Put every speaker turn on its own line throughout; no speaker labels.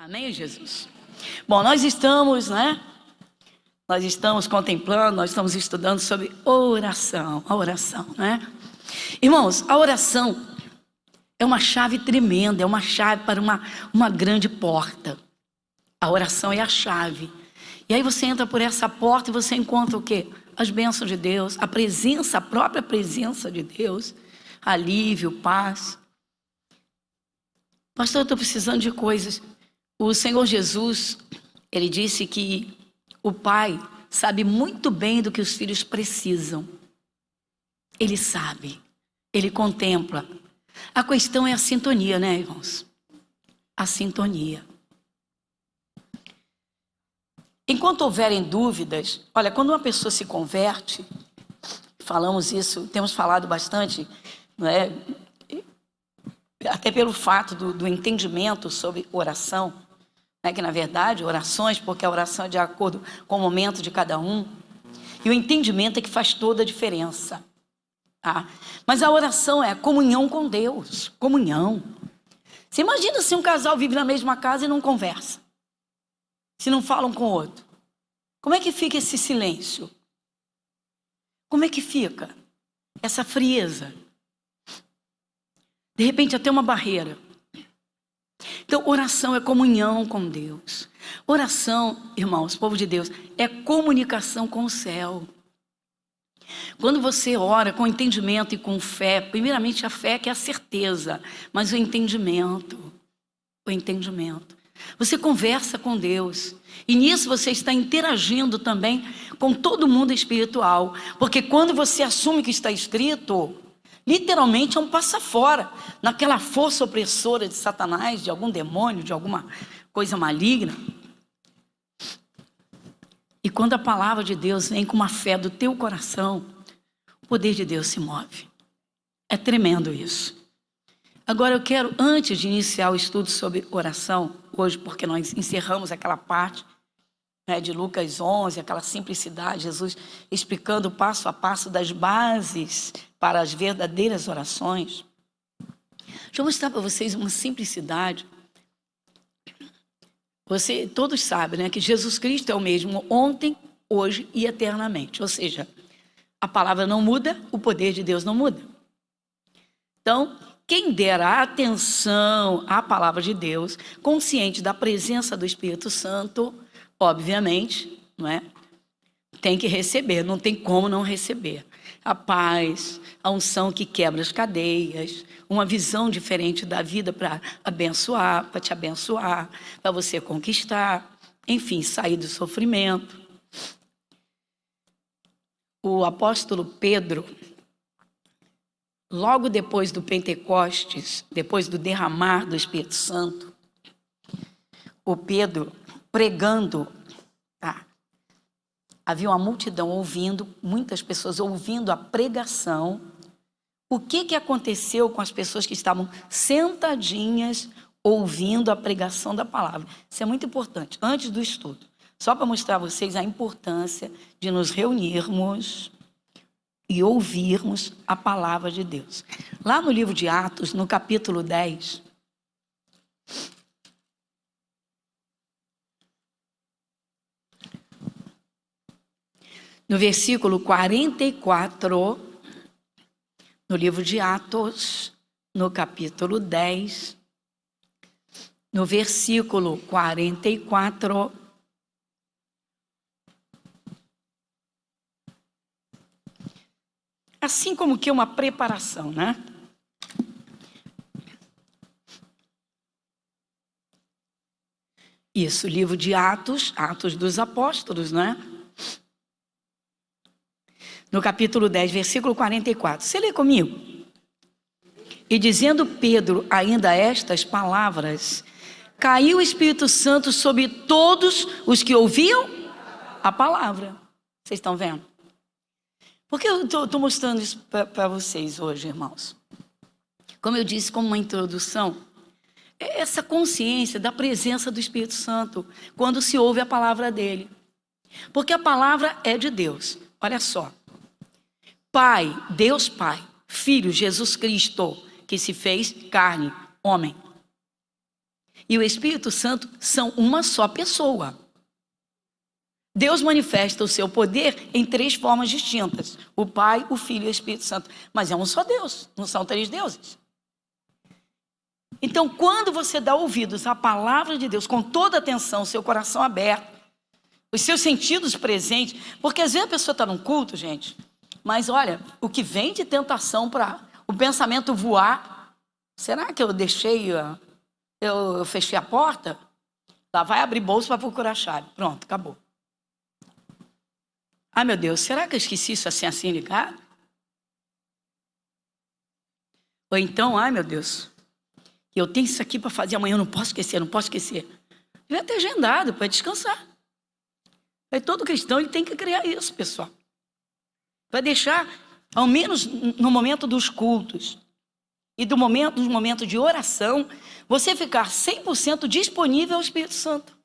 Amém, Jesus? Bom, nós estamos, Nós estamos contemplando, nós estamos estudando sobre oração, a oração, Irmãos, a oração é uma chave tremenda, é uma chave para uma grande porta. A oração é a chave. E aí você entra por essa porta e você encontra o quê? As bênçãos de Deus, a própria presença de Deus, alívio, paz. Pastor, eu estou precisando de coisas. O Senhor Jesus, Ele disse que o Pai sabe muito bem do que os filhos precisam. Ele sabe, Ele contempla. A questão é a sintonia, irmãos? A sintonia. Enquanto houverem dúvidas, olha, quando uma pessoa se converte, falamos isso, temos falado bastante, até pelo fato do entendimento sobre oração, que na verdade, orações, porque a oração é de acordo com o momento de cada um, e o entendimento é que faz toda a diferença. Tá? Mas a oração é a comunhão com Deus, comunhão. Você imagina se um casal vive na mesma casa e não conversa, se não falam com o outro. Como é que fica esse silêncio? Como é que fica essa frieza? De repente até uma barreira. Então, oração é comunhão com Deus. Oração, irmãos, povo de Deus, é comunicação com o céu. Quando você ora com entendimento e com fé, primeiramente a fé que é a certeza, mas o entendimento. Você conversa com Deus. E nisso você está interagindo também com todo mundo espiritual. Porque quando você assume que está escrito, literalmente é um passa fora naquela força opressora de Satanás, de algum demônio, de alguma coisa maligna. E quando a palavra de Deus vem com uma fé do teu coração, o poder de Deus se move. É tremendo isso. Agora eu quero, antes de iniciar o estudo sobre oração, hoje, porque nós encerramos aquela parte de Lucas 11, aquela simplicidade, Jesus explicando passo a passo das bases para as verdadeiras orações. Deixa eu mostrar para vocês uma simplicidade. Todos sabem, que Jesus Cristo é o mesmo ontem, hoje e eternamente. Ou seja, a palavra não muda, o poder de Deus não muda. Então, quem der atenção à palavra de Deus, consciente da presença do Espírito Santo, obviamente, tem que receber, não tem como não receber. A paz, a unção que quebra as cadeias, uma visão diferente da vida para abençoar, para te abençoar, para você conquistar, enfim, sair do sofrimento. O apóstolo Pedro, logo depois do Pentecostes, depois do derramar do Espírito Santo, o Pedro pregando, havia uma multidão ouvindo, muitas pessoas ouvindo a pregação. O que aconteceu com as pessoas que estavam sentadinhas ouvindo a pregação da palavra? Isso é muito importante, antes do estudo. Só para mostrar a vocês a importância de nos reunirmos e ouvirmos a palavra de Deus. Lá no livro de Atos, no capítulo 10, no versículo 44, no livro de Atos, no capítulo 10, no versículo 44, assim como que uma preparação, Isso, livro de Atos, Atos dos Apóstolos, No capítulo 10, versículo 44. Você lê comigo? E dizendo Pedro ainda estas palavras, caiu o Espírito Santo sobre todos os que ouviam a palavra. Vocês estão vendo? Por que eu estou mostrando isso para vocês hoje, irmãos? Como eu disse, como uma introdução, é essa consciência da presença do Espírito Santo quando se ouve a palavra dele. Porque a palavra é de Deus. Olha só. Pai, Deus Pai, Filho Jesus Cristo, que se fez carne, homem. e o Espírito Santo são uma só pessoa. Deus manifesta o seu poder em 3 formas distintas: o Pai, o Filho e o Espírito Santo. Mas é um só Deus, não são 3 deuses. Então, quando você dá ouvidos à palavra de Deus com toda atenção, seu coração aberto, os seus sentidos presentes, porque às vezes a pessoa está num culto, gente, mas olha, o que vem de tentação para o pensamento voar, será que eu deixei, eu fechei a porta? Lá vai abrir bolso para procurar a chave. Pronto, acabou. Ai, meu Deus, será que eu esqueci isso assim ligado? Ou então, ai, meu Deus, eu tenho isso aqui para fazer amanhã, eu não posso esquecer, não posso esquecer. Devia ter agendado para descansar. Aí todo cristão ele tem que criar isso, pessoal. Vai deixar, ao menos no momento dos cultos e nos momentos de oração, você ficar 100% disponível ao Espírito Santo.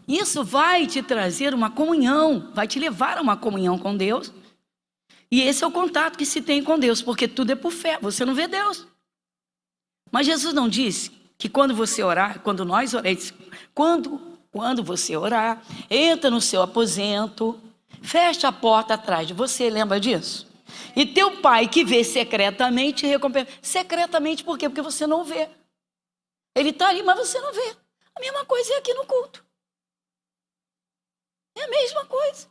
Isso vai te trazer uma comunhão, vai te levar a uma comunhão com Deus. E esse é o contato que se tem com Deus, porque tudo é por fé, você não vê Deus. Mas Jesus não disse que quando você orar, quando nós oramos, quando você orar, entra no seu aposento, fecha a porta atrás de você, lembra disso? E teu pai que vê secretamente, recompensa. Secretamente por quê? Porque você não vê. Ele está ali, mas você não vê. A mesma coisa é aqui no culto. É a mesma coisa.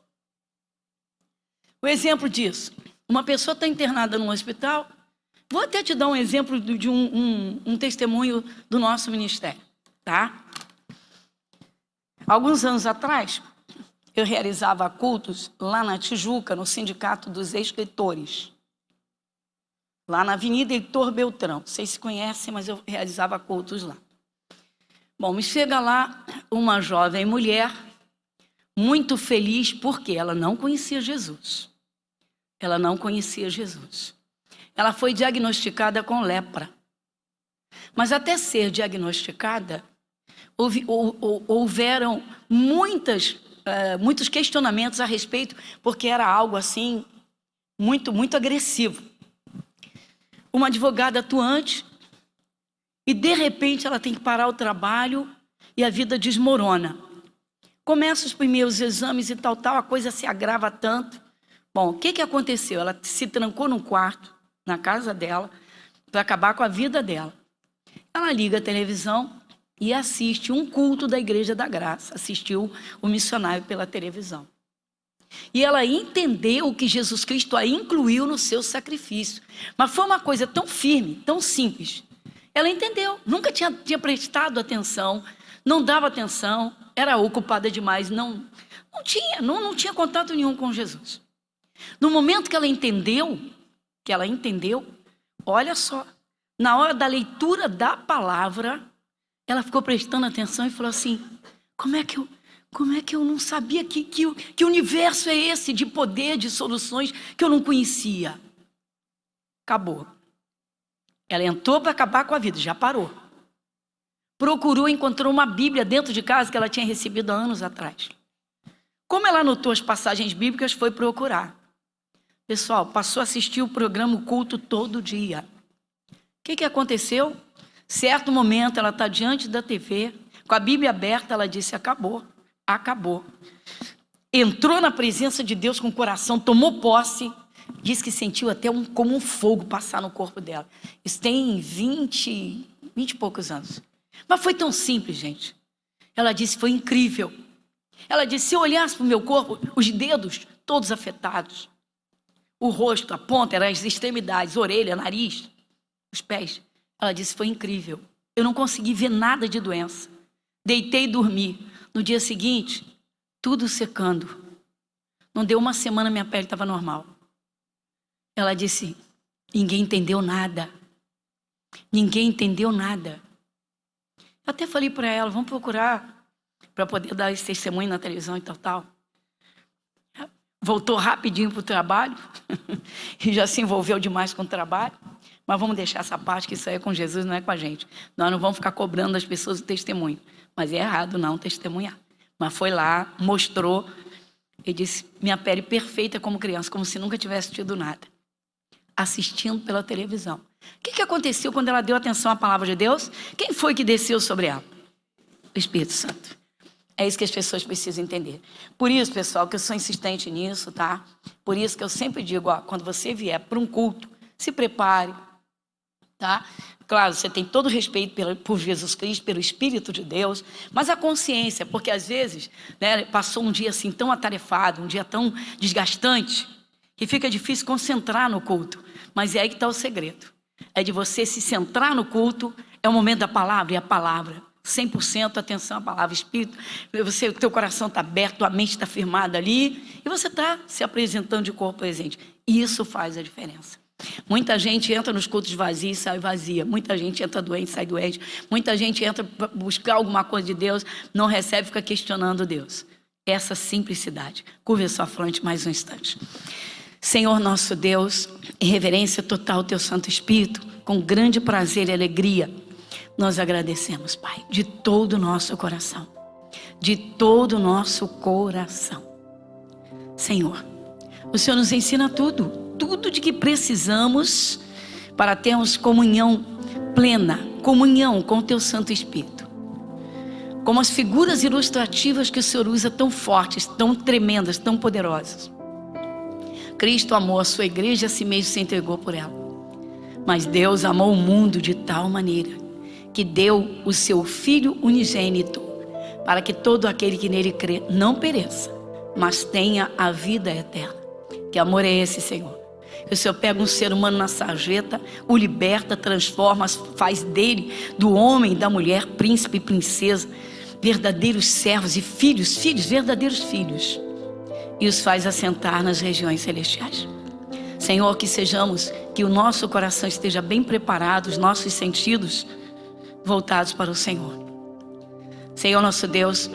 O exemplo disso, uma pessoa está internada num hospital. Vou até te dar um exemplo de um testemunho do nosso ministério, tá? Alguns anos atrás, eu realizava cultos lá na Tijuca, no Sindicato dos Escritores. Lá na Avenida Heitor Beltrão. Vocês se conhecem, mas eu realizava cultos lá. Bom, me chega lá uma jovem mulher, muito feliz, porque ela não conhecia Jesus. Ela não conhecia Jesus. Ela foi diagnosticada com lepra. Mas até ser diagnosticada, houveram muitos questionamentos a respeito, porque era algo assim, muito agressivo. Uma advogada atuante, e de repente ela tem que parar o trabalho e a vida desmorona. Começa os primeiros exames e tal, a coisa se agrava tanto. Bom, o que aconteceu? Ela se trancou num quarto, na casa dela, para acabar com a vida dela. Ela liga a televisão e assiste um culto da Igreja da Graça. Assistiu o missionário pela televisão. E ela entendeu que Jesus Cristo a incluiu no seu sacrifício. Mas foi uma coisa tão firme, tão simples. Ela entendeu, nunca tinha prestado atenção, não dava atenção, era ocupada demais, não tinha contato nenhum com Jesus. No momento que ela entendeu, olha só, na hora da leitura da palavra, ela ficou prestando atenção e falou assim: como é que eu não sabia que universo é esse de poder, de soluções que eu não conhecia? Acabou. Ela entrou para acabar com a vida, já parou. Procurou, encontrou uma Bíblia dentro de casa que ela tinha recebido há anos atrás. Como ela anotou as passagens bíblicas, foi procurar. Pessoal, passou a assistir o programa Culto todo dia. O que aconteceu? Certo momento, ela está diante da TV, com a Bíblia aberta, ela disse: acabou. Entrou na presença de Deus com o coração, tomou posse, disse que sentiu até como um fogo passar no corpo dela. Isso tem 20 e poucos anos. Mas foi tão simples, gente. Ela disse: foi incrível. Ela disse: se eu olhasse para o meu corpo, os dedos todos afetados, o rosto, a ponta, eram as extremidades, orelha, nariz, os pés. Ela disse: foi incrível. Eu não consegui ver nada de doença. Deitei e dormi. No dia seguinte, tudo secando. Não deu uma semana, minha pele estava normal. Ela disse: ninguém entendeu nada. Ninguém entendeu nada. Eu até falei para ela: vamos procurar para poder dar esse testemunho na televisão e tal. Voltou rapidinho para o trabalho e já se envolveu demais com o trabalho. Mas vamos deixar essa parte, que isso aí é com Jesus, não é com a gente. Nós não vamos ficar cobrando das pessoas o testemunho. Mas é errado não testemunhar. Mas foi lá, mostrou e disse: minha pele perfeita como criança, como se nunca tivesse tido nada. assistindo pela televisão. O que aconteceu quando ela deu atenção à palavra de Deus? Quem foi que desceu sobre ela? O Espírito Santo. É isso que as pessoas precisam entender. Por isso, pessoal, que eu sou insistente nisso, tá? Por isso que eu sempre digo, ó, quando você vier para um culto, se prepare, tá? Claro, você tem todo o respeito por Jesus Cristo, pelo Espírito de Deus, mas a consciência, porque às vezes, né, passou um dia assim tão atarefado, um dia tão desgastante, que fica difícil concentrar no culto. Mas é aí que está o segredo. É de você se centrar no culto, é o momento da palavra, e a palavra, 100% atenção à palavra, Espírito, o teu coração está aberto, a mente está firmada ali, e você está se apresentando de corpo presente. E isso faz a diferença. Muita gente entra nos cultos vazios e sai vazia. Muita gente entra doente e sai doente. Muita gente entra para buscar alguma coisa de Deus, não recebe, fica questionando Deus. Essa simplicidade. Curva a sua fronte mais um instante. Senhor nosso Deus, em reverência total ao teu Santo Espírito, com grande prazer e alegria, nós agradecemos, Pai, de todo o nosso coração. De todo o nosso coração. Senhor, o Senhor nos ensina tudo de que precisamos para termos comunhão plena, comunhão com o teu Santo Espírito. Como as figuras ilustrativas que o Senhor usa tão fortes, tão tremendas, tão poderosas. Cristo amou a sua igreja, a si mesmo se entregou por ela. Mas Deus amou o mundo de tal maneira que deu o seu Filho unigênito para que todo aquele que nele crê não pereça, mas tenha a vida eterna. Que amor é esse, Senhor? Que o Senhor pega um ser humano na sarjeta, o liberta, transforma, faz dele, do homem, da mulher, príncipe e princesa, verdadeiros servos e filhos, verdadeiros filhos, e os faz assentar nas regiões celestiais. Senhor, que o nosso coração esteja bem preparado, os nossos sentidos voltados para o Senhor. Senhor nosso Deus,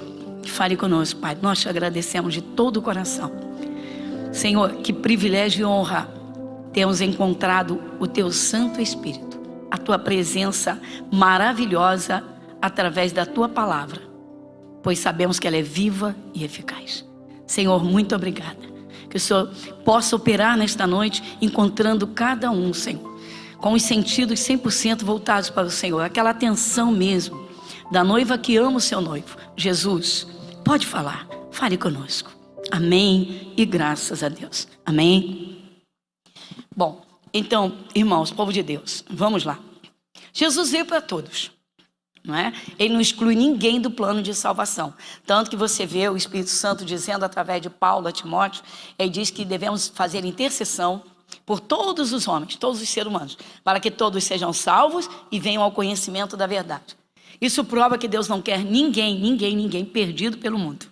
fale conosco, Pai. Nós te agradecemos de todo o coração. Senhor, que privilégio e honra temos encontrado o teu Santo Espírito, a tua presença maravilhosa através da tua palavra, pois sabemos que ela é viva e eficaz. Senhor, muito obrigada. Que o Senhor possa operar nesta noite, encontrando cada um, Senhor, com os sentidos 100% voltados para o Senhor, aquela atenção mesmo da noiva que ama o seu noivo. Jesus, pode falar, fale conosco. Amém e graças a Deus. Amém. Bom, então, irmãos, povo de Deus, vamos lá. Jesus veio para todos, não é? Ele não exclui ninguém do plano de salvação. Tanto que você vê o Espírito Santo dizendo através de Paulo a Timóteo, ele diz que devemos fazer intercessão por todos os homens, todos os seres humanos, para que todos sejam salvos e venham ao conhecimento da verdade. Isso prova que Deus não quer ninguém perdido pelo mundo.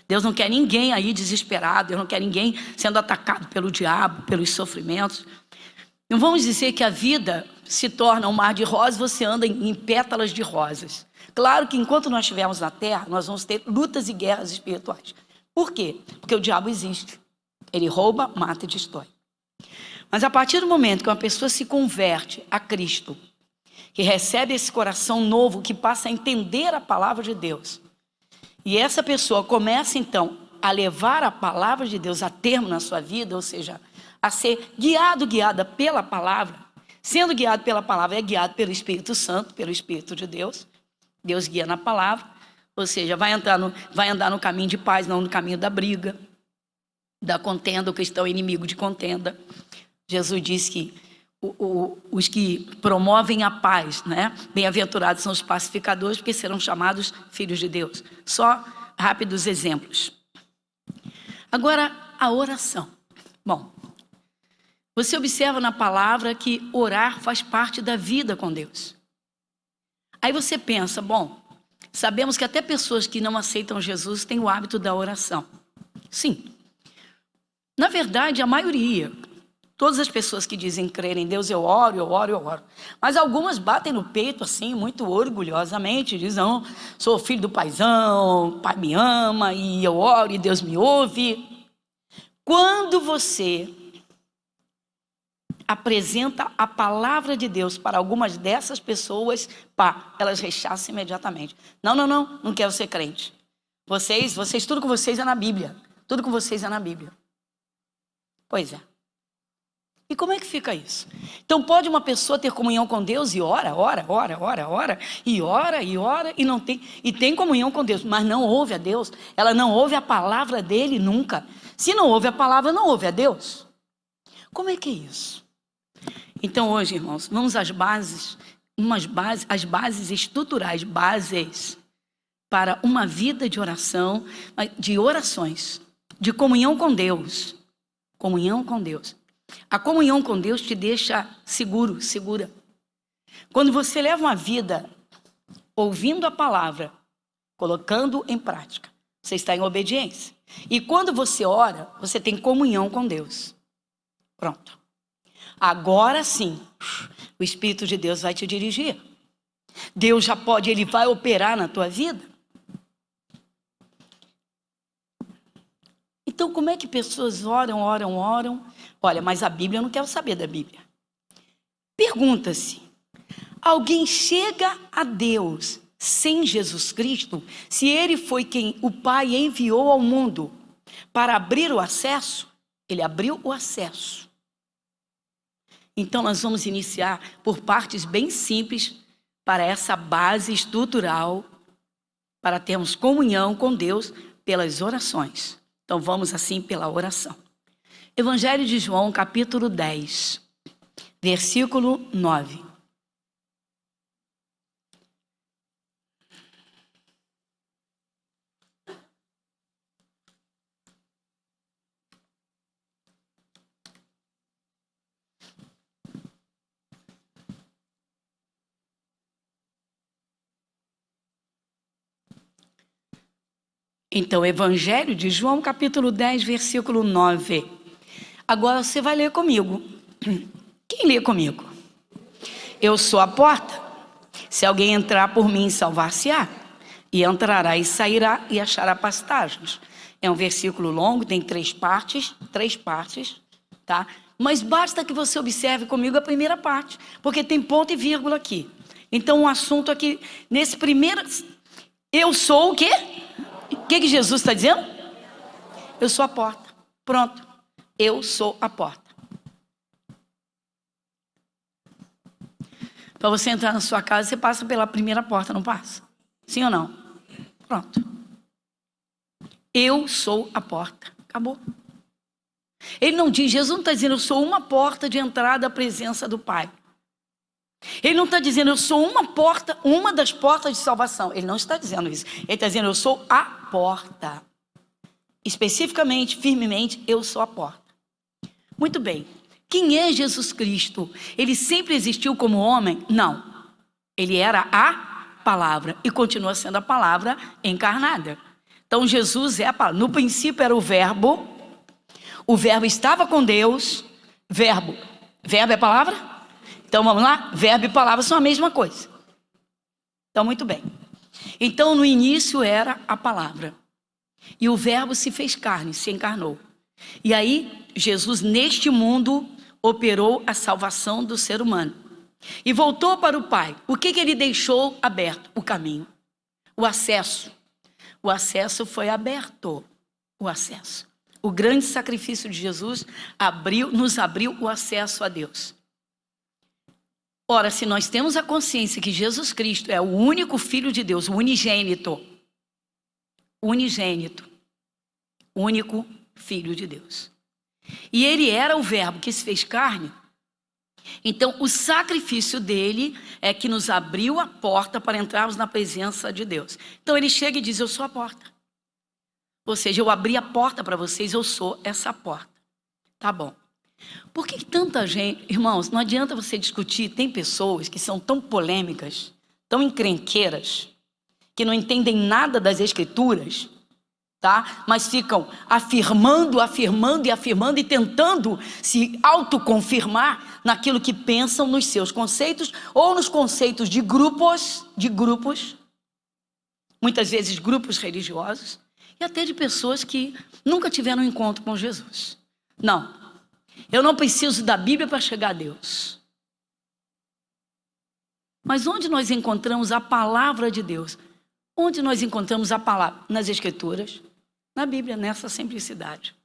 Deus não quer ninguém aí desesperado, Deus não quer ninguém sendo atacado pelo diabo, pelos sofrimentos. Não vamos dizer que a vida se torna um mar de rosas, você anda em pétalas de rosas. Claro que enquanto nós estivermos na terra, nós vamos ter lutas e guerras espirituais. Por quê? Porque o diabo existe. Ele rouba, mata e destrói. Mas a partir do momento que uma pessoa se converte a Cristo, que recebe esse coração novo, que passa a entender a palavra de Deus, e essa pessoa começa então a levar a palavra de Deus a termo na sua vida, ou seja, a ser guiada pela palavra. Sendo guiado pela palavra, é guiado pelo Espírito Santo, pelo Espírito de Deus. Deus guia na palavra, ou seja, vai andar no caminho de paz, não no caminho da briga, da contenda. O cristão é inimigo de contenda. Jesus disse que os que promovem a paz, né? Bem-aventurados são os pacificadores, porque serão chamados filhos de Deus. Só rápidos exemplos. Agora, a oração. Bom, você observa na palavra que orar faz parte da vida com Deus. Aí você pensa, bom, sabemos que até pessoas que não aceitam Jesus têm o hábito da oração. Sim. Na verdade, a maioria, todas as pessoas que dizem crer em Deus, eu oro. Mas algumas batem no peito assim, muito orgulhosamente, dizem, não, sou filho do paizão, o pai me ama e eu oro e Deus me ouve. Quando você apresenta a palavra de Deus para algumas dessas pessoas, elas rechaçam imediatamente. Não quero ser crente. Vocês, tudo com vocês é na Bíblia. Tudo com vocês é na Bíblia. Pois é. E como é que fica isso? Então pode uma pessoa ter comunhão com Deus e ora, e não tem, e tem comunhão com Deus, mas não ouve a Deus, ela não ouve a palavra dele nunca. Se não ouve a palavra, não ouve a Deus. Como é que é isso? Então hoje, irmãos, vamos às bases, as bases estruturais, bases para uma vida de oração, de orações, de comunhão com Deus. Comunhão com Deus. A comunhão com Deus te deixa seguro, segura. Quando você leva uma vida ouvindo a palavra, colocando em prática, você está em obediência. E quando você ora, você tem comunhão com Deus. Pronto. Agora sim, o Espírito de Deus vai te dirigir. Deus já pode, Ele vai operar na tua vida. Então, como é que pessoas oram? Olha, mas a Bíblia, eu não quero saber da Bíblia. Pergunta-se, alguém chega a Deus sem Jesus Cristo, se Ele foi quem o Pai enviou ao mundo para abrir o acesso? Ele abriu o acesso. Então, nós vamos iniciar por partes bem simples para essa base estrutural, para termos comunhão com Deus pelas orações. Então, vamos assim pela oração. Evangelho de João, capítulo 10, versículo 9. Então, Evangelho de João, capítulo 10, versículo 9. Agora você vai ler comigo. Quem lê comigo? Eu sou a porta. Se alguém entrar por mim, salvar-se-á. E entrará e sairá e achará pastagens. É um versículo longo, tem três partes, tá? Mas basta que você observe comigo a primeira parte, porque tem ponto e vírgula aqui. Então, o assunto aqui, nesse primeiro... Eu sou o quê? O que Jesus está dizendo? Eu sou a porta. Pronto. Eu sou a porta. Para você entrar na sua casa, você passa pela primeira porta, não passa? Sim ou não? Pronto. Eu sou a porta. Acabou. Ele não diz, Jesus não está dizendo, eu sou uma porta de entrada à presença do Pai. Ele não está dizendo, eu sou uma porta, uma das portas de salvação. Ele não está dizendo isso. Ele está dizendo, eu sou a porta. Especificamente, firmemente, eu sou a porta. Muito bem. Quem é Jesus Cristo? Ele sempre existiu como homem? Não. Ele era a palavra e continua sendo a palavra encarnada. Então, Jesus é a palavra. No princípio era o verbo estava com Deus. Verbo é palavra? Então, vamos lá? Verbo e palavra são a mesma coisa. Então, muito bem. Então, no início era a palavra. E o verbo se fez carne, se encarnou. E aí, Jesus, neste mundo, operou a salvação do ser humano. E voltou para o Pai. O que ele deixou aberto? O caminho. O acesso. O acesso foi aberto. O acesso. O grande sacrifício de Jesus nos abriu o acesso a Deus. Ora, se nós temos a consciência que Jesus Cristo é o único Filho de Deus, o unigênito, único Filho de Deus. E ele era o verbo que se fez carne. Então, o sacrifício dele é que nos abriu a porta para entrarmos na presença de Deus. Então, ele chega e diz, eu sou a porta. Ou seja, eu abri a porta para vocês, eu sou essa porta. Tá bom. Por que tanta gente... Irmãos, não adianta você discutir. Tem pessoas que são tão polêmicas, tão encrenqueiras, que não entendem nada das Escrituras, tá? Mas ficam afirmando e tentando se autoconfirmar naquilo que pensam nos seus conceitos ou nos conceitos de grupos, muitas vezes grupos religiosos, e até de pessoas que nunca tiveram um encontro com Jesus. Não. Eu não preciso da Bíblia para chegar a Deus. Mas onde nós encontramos a palavra de Deus? Onde nós encontramos a palavra? Nas Escrituras, na Bíblia, nessa simplicidade.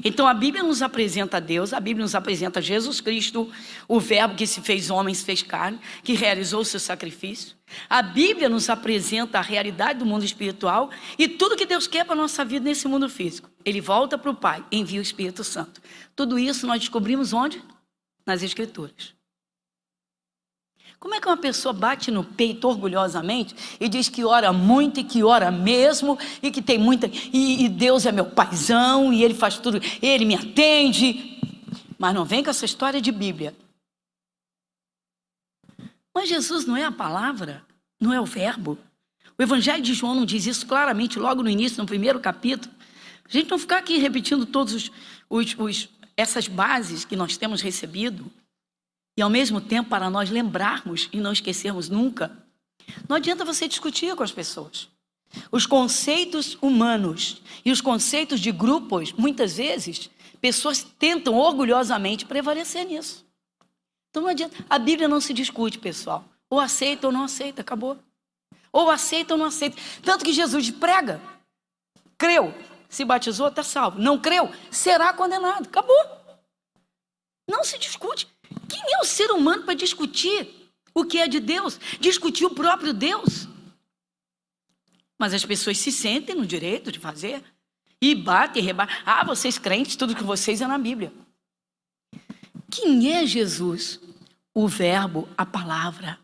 Então a Bíblia nos apresenta Deus, a Bíblia nos apresenta Jesus Cristo, o verbo que se fez homem, se fez carne, que realizou o seu sacrifício. A Bíblia nos apresenta a realidade do mundo espiritual e tudo que Deus quer para a nossa vida nesse mundo físico. Ele volta para o Pai, envia o Espírito Santo. Tudo isso nós descobrimos onde? Nas Escrituras. Como é que uma pessoa bate no peito orgulhosamente e diz que ora muito e que ora mesmo e que tem muita... E Deus é meu paizão e Ele faz tudo, Ele me atende. Mas não vem com essa história de Bíblia. Mas Jesus não é a palavra, não é o verbo. O Evangelho de João não diz isso claramente logo no início, no primeiro capítulo. A gente não ficar aqui repetindo todas essas bases que nós temos recebido. E ao mesmo tempo, para nós lembrarmos e não esquecermos nunca, não adianta você discutir com as pessoas. Os conceitos humanos e os conceitos de grupos, muitas vezes, pessoas tentam orgulhosamente prevalecer nisso. Então não adianta. A Bíblia não se discute, pessoal. Ou aceita ou não aceita, acabou. Ou aceita ou não aceita. Tanto que Jesus prega. Creu, se batizou, está salvo. Não creu, será condenado. Acabou. Não se discute. Quem é o ser humano para discutir o que é de Deus? Discutir o próprio Deus? Mas as pessoas se sentem no direito de fazer. E batem, rebatem. Ah, vocês crentes, tudo que vocês é na Bíblia. Quem é Jesus? O verbo, a palavra.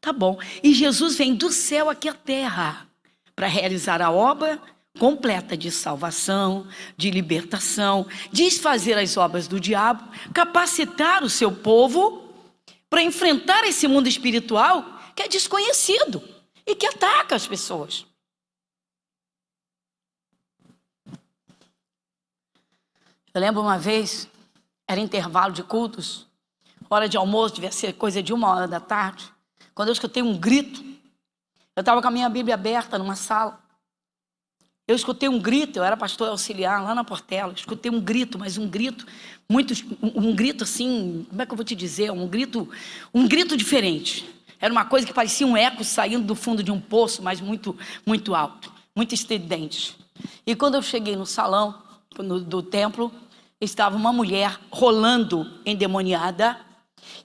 Tá bom. E Jesus vem do céu aqui à terra para realizar a obra completa de salvação, de libertação, desfazer as obras do diabo, capacitar o seu povo para enfrentar esse mundo espiritual que é desconhecido e que ataca as pessoas. Eu lembro uma vez, era intervalo de cultos, hora de almoço, devia ser coisa de 1h da tarde, quando eu escutei um grito. Eu estava com a minha Bíblia aberta numa sala. Eu escutei um grito, eu era pastor auxiliar lá na Portela, escutei um grito, mas um grito um grito assim, como é que eu vou te dizer? Um grito diferente. Era uma coisa que parecia um eco saindo do fundo de um poço, mas muito, muito alto, muito estridente. E quando eu cheguei no salão do templo, estava uma mulher rolando endemoniada,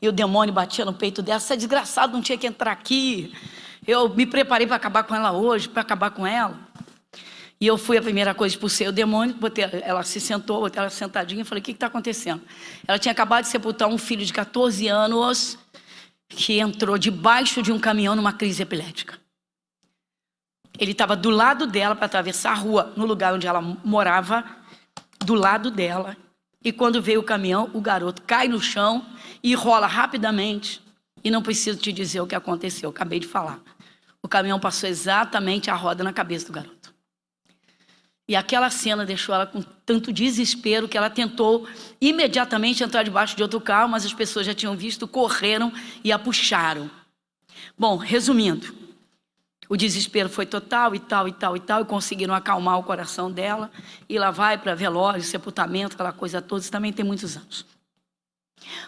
e o demônio batia no peito dela. Essa desgraçada não tinha que entrar aqui. Eu me preparei para acabar com ela hoje, para acabar com ela. E eu fui, a primeira coisa, expulsei o demônio, ela se sentou, botei ela sentadinha e falei, o que está acontecendo? Ela tinha acabado de sepultar um filho de 14 anos que entrou debaixo de um caminhão numa crise epilética. Ele estava do lado dela para atravessar a rua, no lugar onde ela morava, do lado dela. E quando veio o caminhão, o garoto cai no chão e rola rapidamente. E não preciso te dizer o que aconteceu, eu acabei de falar. O caminhão passou exatamente a roda na cabeça do garoto. E aquela cena deixou ela com tanto desespero que ela tentou imediatamente entrar debaixo de outro carro, mas as pessoas já tinham visto, correram e a puxaram. Bom, resumindo, o desespero foi total e tal, e conseguiram acalmar o coração dela, e lá vai para velório, sepultamento, aquela coisa toda, isso também tem muitos anos.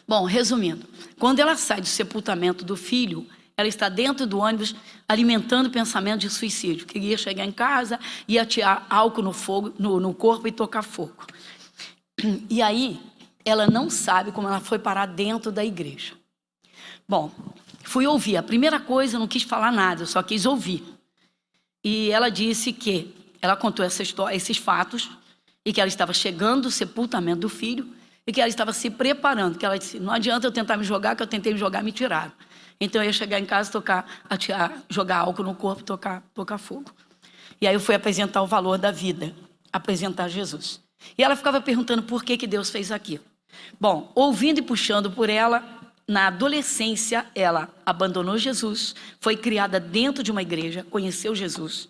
Bom, resumindo, quando ela sai do sepultamento do filho, ela está dentro do ônibus alimentando o pensamento de suicídio. Queria chegar em casa e atirar álcool no fogo, no corpo e tocar fogo. E aí, ela não sabe como ela foi parar dentro da igreja. Bom, fui ouvir. A primeira coisa, eu não quis falar nada, eu só quis ouvir. E ela disse que ela contou essa história, esses fatos, e que ela estava chegando do sepultamento do filho e que ela estava se preparando. Que ela disse, não adianta eu tentar me jogar, que eu tentei me jogar, me tiraram. Então eu ia chegar em casa, jogar álcool no corpo, tocar fogo. E aí eu fui apresentar o valor da vida, apresentar Jesus. E ela ficava perguntando por que Deus fez aquilo. Bom, ouvindo e puxando por ela, na adolescência ela abandonou Jesus, foi criada dentro de uma igreja, conheceu Jesus,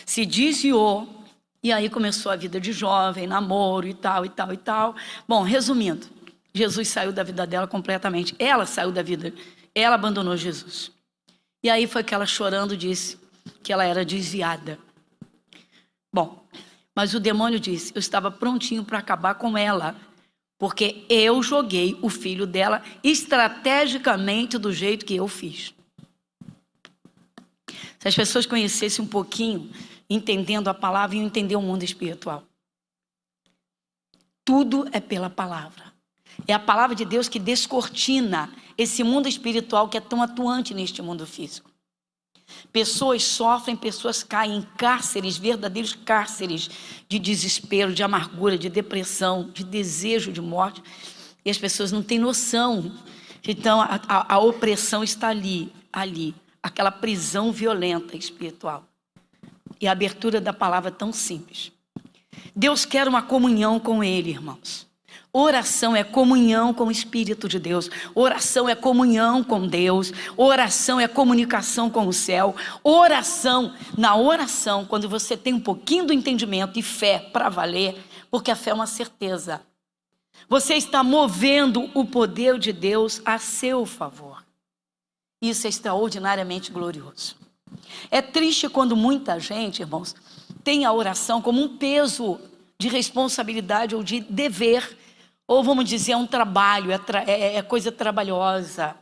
se desviou, e aí começou a vida de jovem, namoro e tal. Bom, resumindo, Jesus saiu da vida dela completamente. Ela saiu da vida, ela abandonou Jesus. E aí foi que ela chorando disse que ela era desviada. Bom, mas o demônio disse, eu estava prontinho para acabar com ela, porque eu joguei o filho dela estrategicamente do jeito que eu fiz. Se as pessoas conhecessem um pouquinho, entendendo a palavra, iam entender o mundo espiritual. Tudo é pela palavra. É a palavra de Deus que descortina esse mundo espiritual que é tão atuante neste mundo físico. Pessoas sofrem, pessoas caem em cárceres, verdadeiros cárceres de desespero, de amargura, de depressão, de desejo de morte. E as pessoas não têm noção. Então a opressão está ali, aquela prisão violenta espiritual. E a abertura da palavra é tão simples. Deus quer uma comunhão com Ele, irmãos. Oração é comunhão com o Espírito de Deus. Oração é comunhão com Deus. Oração é comunicação com o céu. Na oração, quando você tem um pouquinho do entendimento e fé para valer, porque a fé é uma certeza, você está movendo o poder de Deus a seu favor. Isso é extraordinariamente glorioso. É triste quando muita gente, irmãos, tem a oração como um peso de responsabilidade ou de dever, ou vamos dizer, um trabalho, é coisa trabalhosa.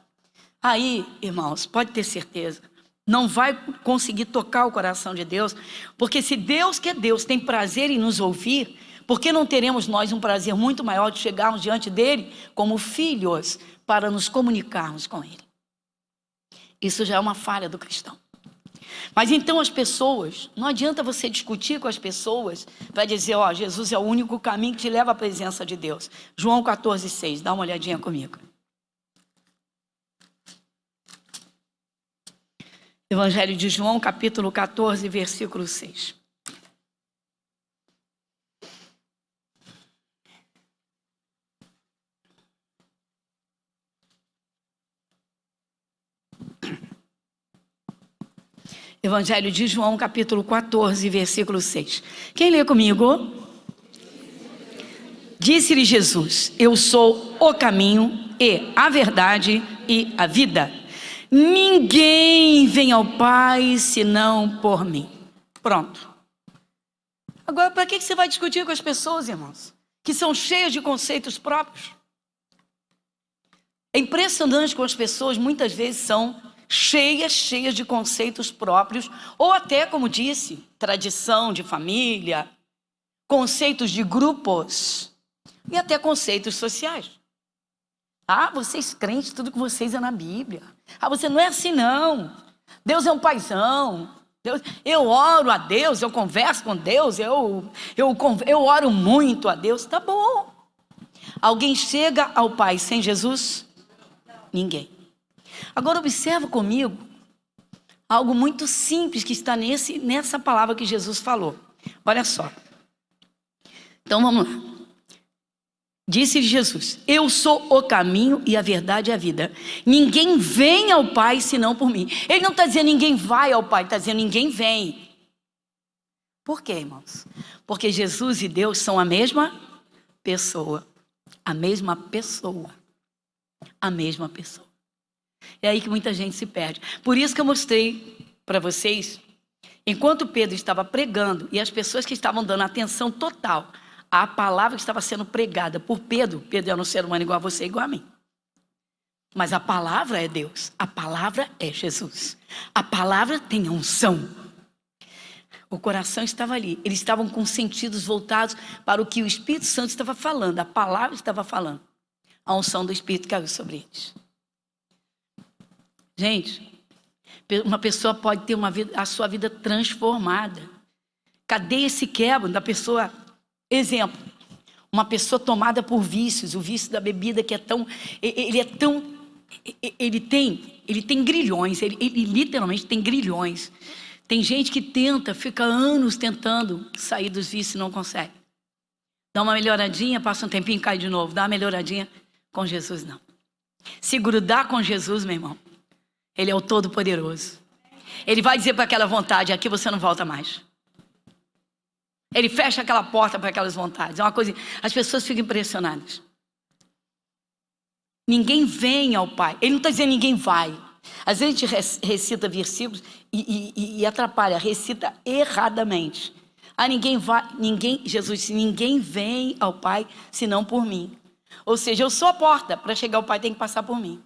Aí, irmãos, pode ter certeza, não vai conseguir tocar o coração de Deus, porque se Deus, que é Deus, tem prazer em nos ouvir, por que não teremos nós um prazer muito maior de chegarmos diante dele como filhos para nos comunicarmos com ele? Isso já é uma falha do cristão. Mas então as pessoas, não adianta você discutir com as pessoas, vai dizer, ó, Jesus é o único caminho que te leva à presença de Deus. João 14,6, dá uma olhadinha comigo. Evangelho de João, capítulo 14, versículo 6. Evangelho de João, capítulo 14, versículo 6. Quem lê comigo? Disse-lhe Jesus, eu sou o caminho e a verdade e a vida. Ninguém vem ao Pai senão por mim. Pronto. Agora, para que você vai discutir com as pessoas, irmãos? Que são cheias de conceitos próprios. É impressionante como as pessoas muitas vezes são cheias de conceitos próprios, ou até, como disse, tradição de família, conceitos de grupos e até conceitos sociais. Ah, vocês crentes, tudo que vocês é na Bíblia. Ah, você não é assim não. Deus é um paizão. Eu oro a Deus, eu converso com Deus, eu oro muito a Deus. Tá bom. Alguém chega ao Pai sem Jesus? Ninguém. Agora observa comigo algo muito simples que está nessa palavra que Jesus falou. Olha só. Então vamos lá. Disse Jesus, eu sou o caminho e a verdade e a vida. Ninguém vem ao Pai senão por mim. Ele não está dizendo ninguém vai ao Pai, está dizendo ninguém vem. Por quê, irmãos? Porque Jesus e Deus são a mesma pessoa. A mesma pessoa. A mesma pessoa. É aí que muita gente se perde. Por isso que eu mostrei para vocês, enquanto Pedro estava pregando e as pessoas que estavam dando atenção total à palavra que estava sendo pregada por Pedro, Pedro é um ser humano igual a você, igual a mim. Mas a palavra é Deus, a palavra é Jesus. A palavra tem unção. O coração estava ali, eles estavam com os sentidos voltados para o que o Espírito Santo estava falando, a palavra estava falando. A unção do Espírito caiu sobre eles. Gente, uma pessoa pode ter a sua vida transformada. Cadê esse quebro da pessoa? Exemplo, uma pessoa tomada por vícios, o vício da bebida que é tão, ele tem grilhões, ele literalmente tem grilhões. Tem gente que fica anos tentando sair dos vícios e não consegue. Dá uma melhoradinha, passa um tempinho e cai de novo. Dá uma melhoradinha, com Jesus não. Se grudar com Jesus, meu irmão, Ele é o Todo-Poderoso. Ele vai dizer para aquela vontade, aqui você não volta mais. Ele fecha aquela porta para aquelas vontades. É uma coisa, as pessoas ficam impressionadas. Ninguém vem ao Pai. Ele não está dizendo ninguém vai. Às vezes a gente recita versículos e atrapalha, recita erradamente. Ah, ninguém vai, Jesus disse, ninguém vem ao Pai senão por mim. Ou seja, eu sou a porta, para chegar ao Pai tem que passar por mim.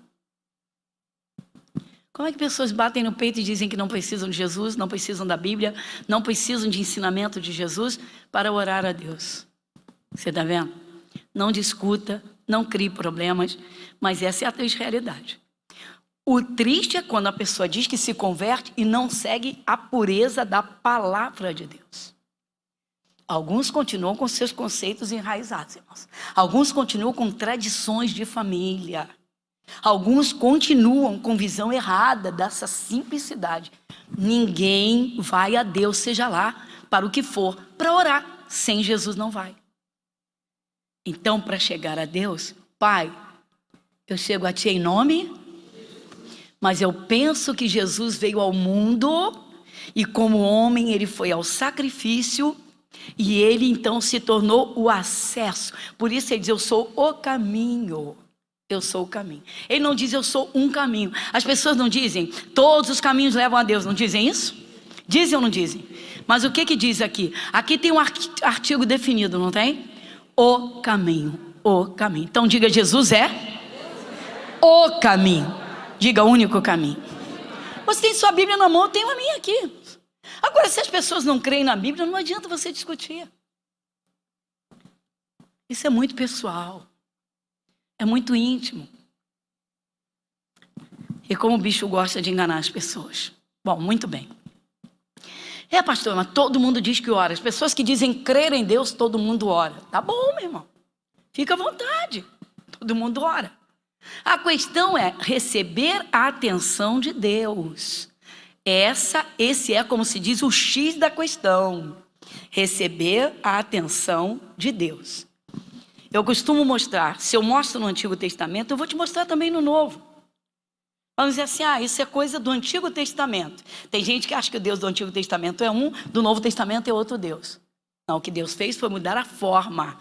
Como é que pessoas batem no peito e dizem que não precisam de Jesus, não precisam da Bíblia, não precisam de ensinamento de Jesus para orar a Deus? Você está vendo? não discuta, não crie problemas, mas essa é a triste realidade. O triste é quando a pessoa diz que se converte e não segue a pureza da palavra de Deus. Alguns continuam com seus conceitos enraizados, irmãos. Alguns continuam com tradições de família. Alguns continuam com visão errada dessa simplicidade. Ninguém vai a Deus, seja lá para o que for, para orar. Sem Jesus não vai. Então, para chegar a Deus, Pai, eu chego a Ti em nome, mas eu penso que Jesus veio ao mundo e como homem Ele foi ao sacrifício e Ele então se tornou o acesso. Por isso Ele diz, eu sou o caminho. Eu sou o caminho. Ele não diz eu sou um caminho. As pessoas não dizem todos os caminhos levam a Deus. Não dizem isso? Dizem ou não dizem? Mas o que diz aqui? Aqui tem um artigo definido, não tem? O caminho. O caminho. Então diga, Jesus é o caminho. Diga, o único caminho. Você tem sua Bíblia na mão, eu tenho a minha aqui. Agora, se as pessoas não creem na Bíblia, não adianta você discutir. Isso é muito pessoal. É muito íntimo. E como o bicho gosta de enganar as pessoas. Bom, muito bem. Pastor, mas todo mundo diz que ora. As pessoas que dizem crer em Deus, todo mundo ora. Tá bom, meu irmão. Fica à vontade. Todo mundo ora. A questão é receber a atenção de Deus. Esse é, como se diz, o X da questão. Receber a atenção de Deus. Eu costumo mostrar, se eu mostro no Antigo Testamento, eu vou te mostrar também no Novo. Vamos dizer assim, isso é coisa do Antigo Testamento. Tem gente que acha que o Deus do Antigo Testamento é um, do Novo Testamento é outro Deus. Não, o que Deus fez foi mudar a forma.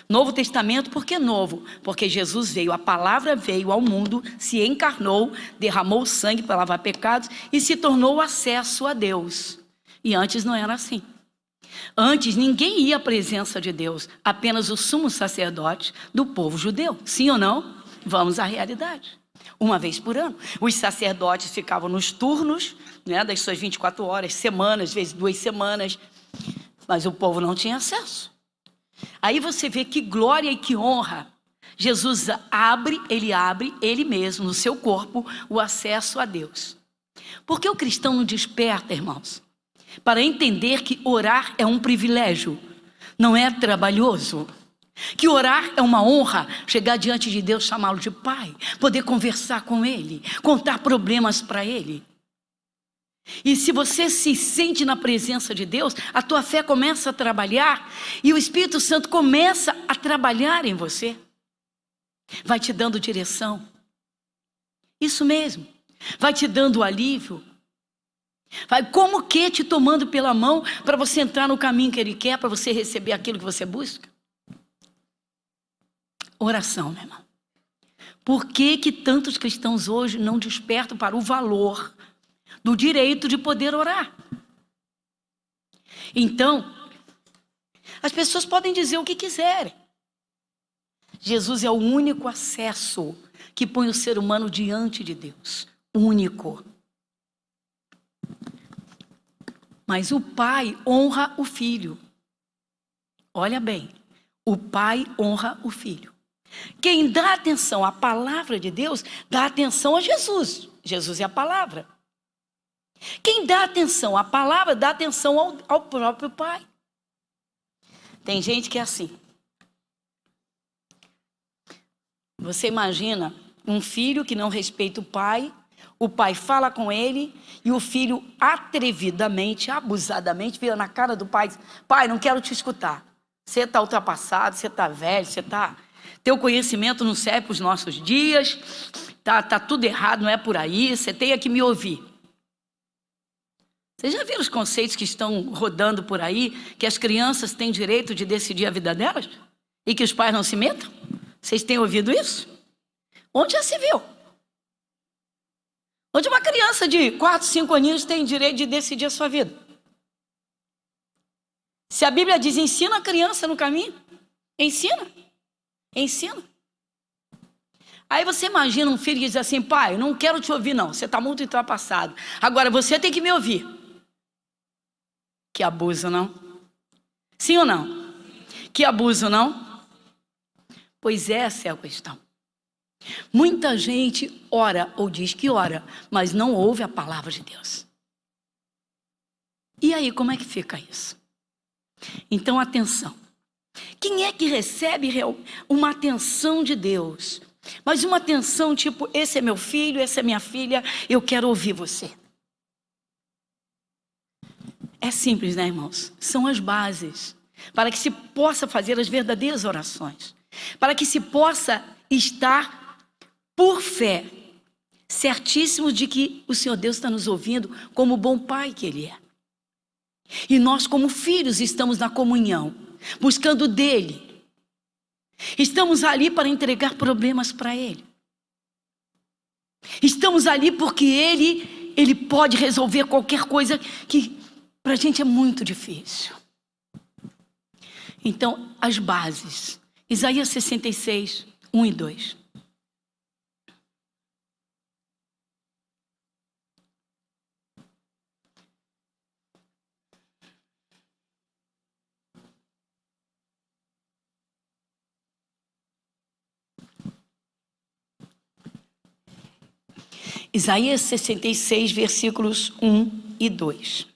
Novo Testamento, por que novo? Porque Jesus veio, a palavra veio ao mundo, se encarnou, derramou sangue para lavar pecados e se tornou o acesso a Deus. E antes não era assim. Antes ninguém ia à presença de Deus, apenas o sumo sacerdote do povo judeu. Sim ou não? Vamos à realidade. Uma vez por ano. Os sacerdotes ficavam nos turnos, das suas 24 horas, semanas, às vezes 2 semanas, mas o povo não tinha acesso. Aí você vê que glória e que honra. Jesus ele mesmo, no seu corpo, o acesso a Deus. Porque o cristão não desperta, irmãos, para entender que orar é um privilégio, não é trabalhoso. Que orar é uma honra, chegar diante de Deus, chamá-lo de Pai, poder conversar com Ele, contar problemas para Ele. E se você se sente na presença de Deus, a tua fé começa a trabalhar e o Espírito Santo começa a trabalhar em você. Vai te dando direção. Isso mesmo. Vai te dando alívio. Vai como que te tomando pela mão para você entrar no caminho que Ele quer, para você receber aquilo que você busca. Oração, meu irmão. Por que tantos cristãos hoje não despertam para o valor do direito de poder orar? Então, as pessoas podem dizer o que quiserem. Jesus é o único acesso que põe o ser humano diante de Deus. Único. Mas o Pai honra o Filho. Olha bem, o Pai honra o Filho. Quem dá atenção à palavra de Deus, dá atenção a Jesus. Jesus é a palavra. Quem dá atenção à palavra, dá atenção ao próprio Pai. Tem gente que é assim. Você imagina um filho que não respeita o pai fala com ele e o filho atrevidamente, abusadamente, vira na cara do pai e diz, pai, não quero te escutar. Você está ultrapassado, você está velho, teu conhecimento não serve para os nossos dias, tá tudo errado, não é por aí, você tem que me ouvir. Vocês já viram os conceitos que estão rodando por aí, que as crianças têm direito de decidir a vida delas? E que os pais não se metam? Vocês têm ouvido isso? Onde já se viu? Onde uma criança de 4, 5 aninhos tem direito de decidir a sua vida? Se a Bíblia diz, ensina a criança no caminho, ensina. Aí você imagina um filho que diz assim, pai, não quero te ouvir não, você está muito ultrapassado. Agora você tem que me ouvir. Que abuso, não? Sim ou não? Que abuso, não? Pois essa é a questão. Muita gente ora ou diz que ora, mas não ouve a palavra de Deus. E aí, como é que fica isso? Então, atenção. Quem é que recebe uma atenção de Deus? Mas uma atenção tipo, esse é meu filho, essa é minha filha, eu quero ouvir você. É simples, né, irmãos? São as bases para que se possa fazer as verdadeiras orações. Para que se possa estar por fé, certíssimos de que o Senhor Deus está nos ouvindo como o bom Pai que Ele é. E nós como filhos estamos na comunhão, buscando dEle. Estamos ali para entregar problemas para Ele. Estamos ali porque Ele pode resolver qualquer coisa que para a gente é muito difícil. Então, as bases. Isaías 66, 1 e 2. Isaías 66, versículos 1 e 2.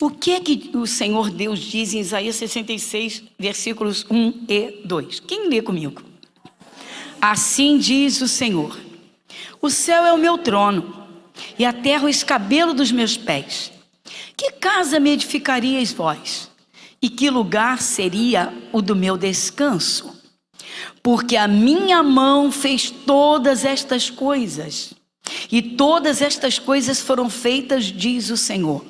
O que é que o Senhor Deus diz em Isaías 66, versículos 1 e 2? Quem lê comigo? Assim diz o Senhor: o céu é o meu trono, e a terra o escabelo dos meus pés. Que casa me edificariais vós? E que lugar seria o do meu descanso? Porque a minha mão fez todas estas coisas, e todas estas coisas foram feitas, diz o Senhor.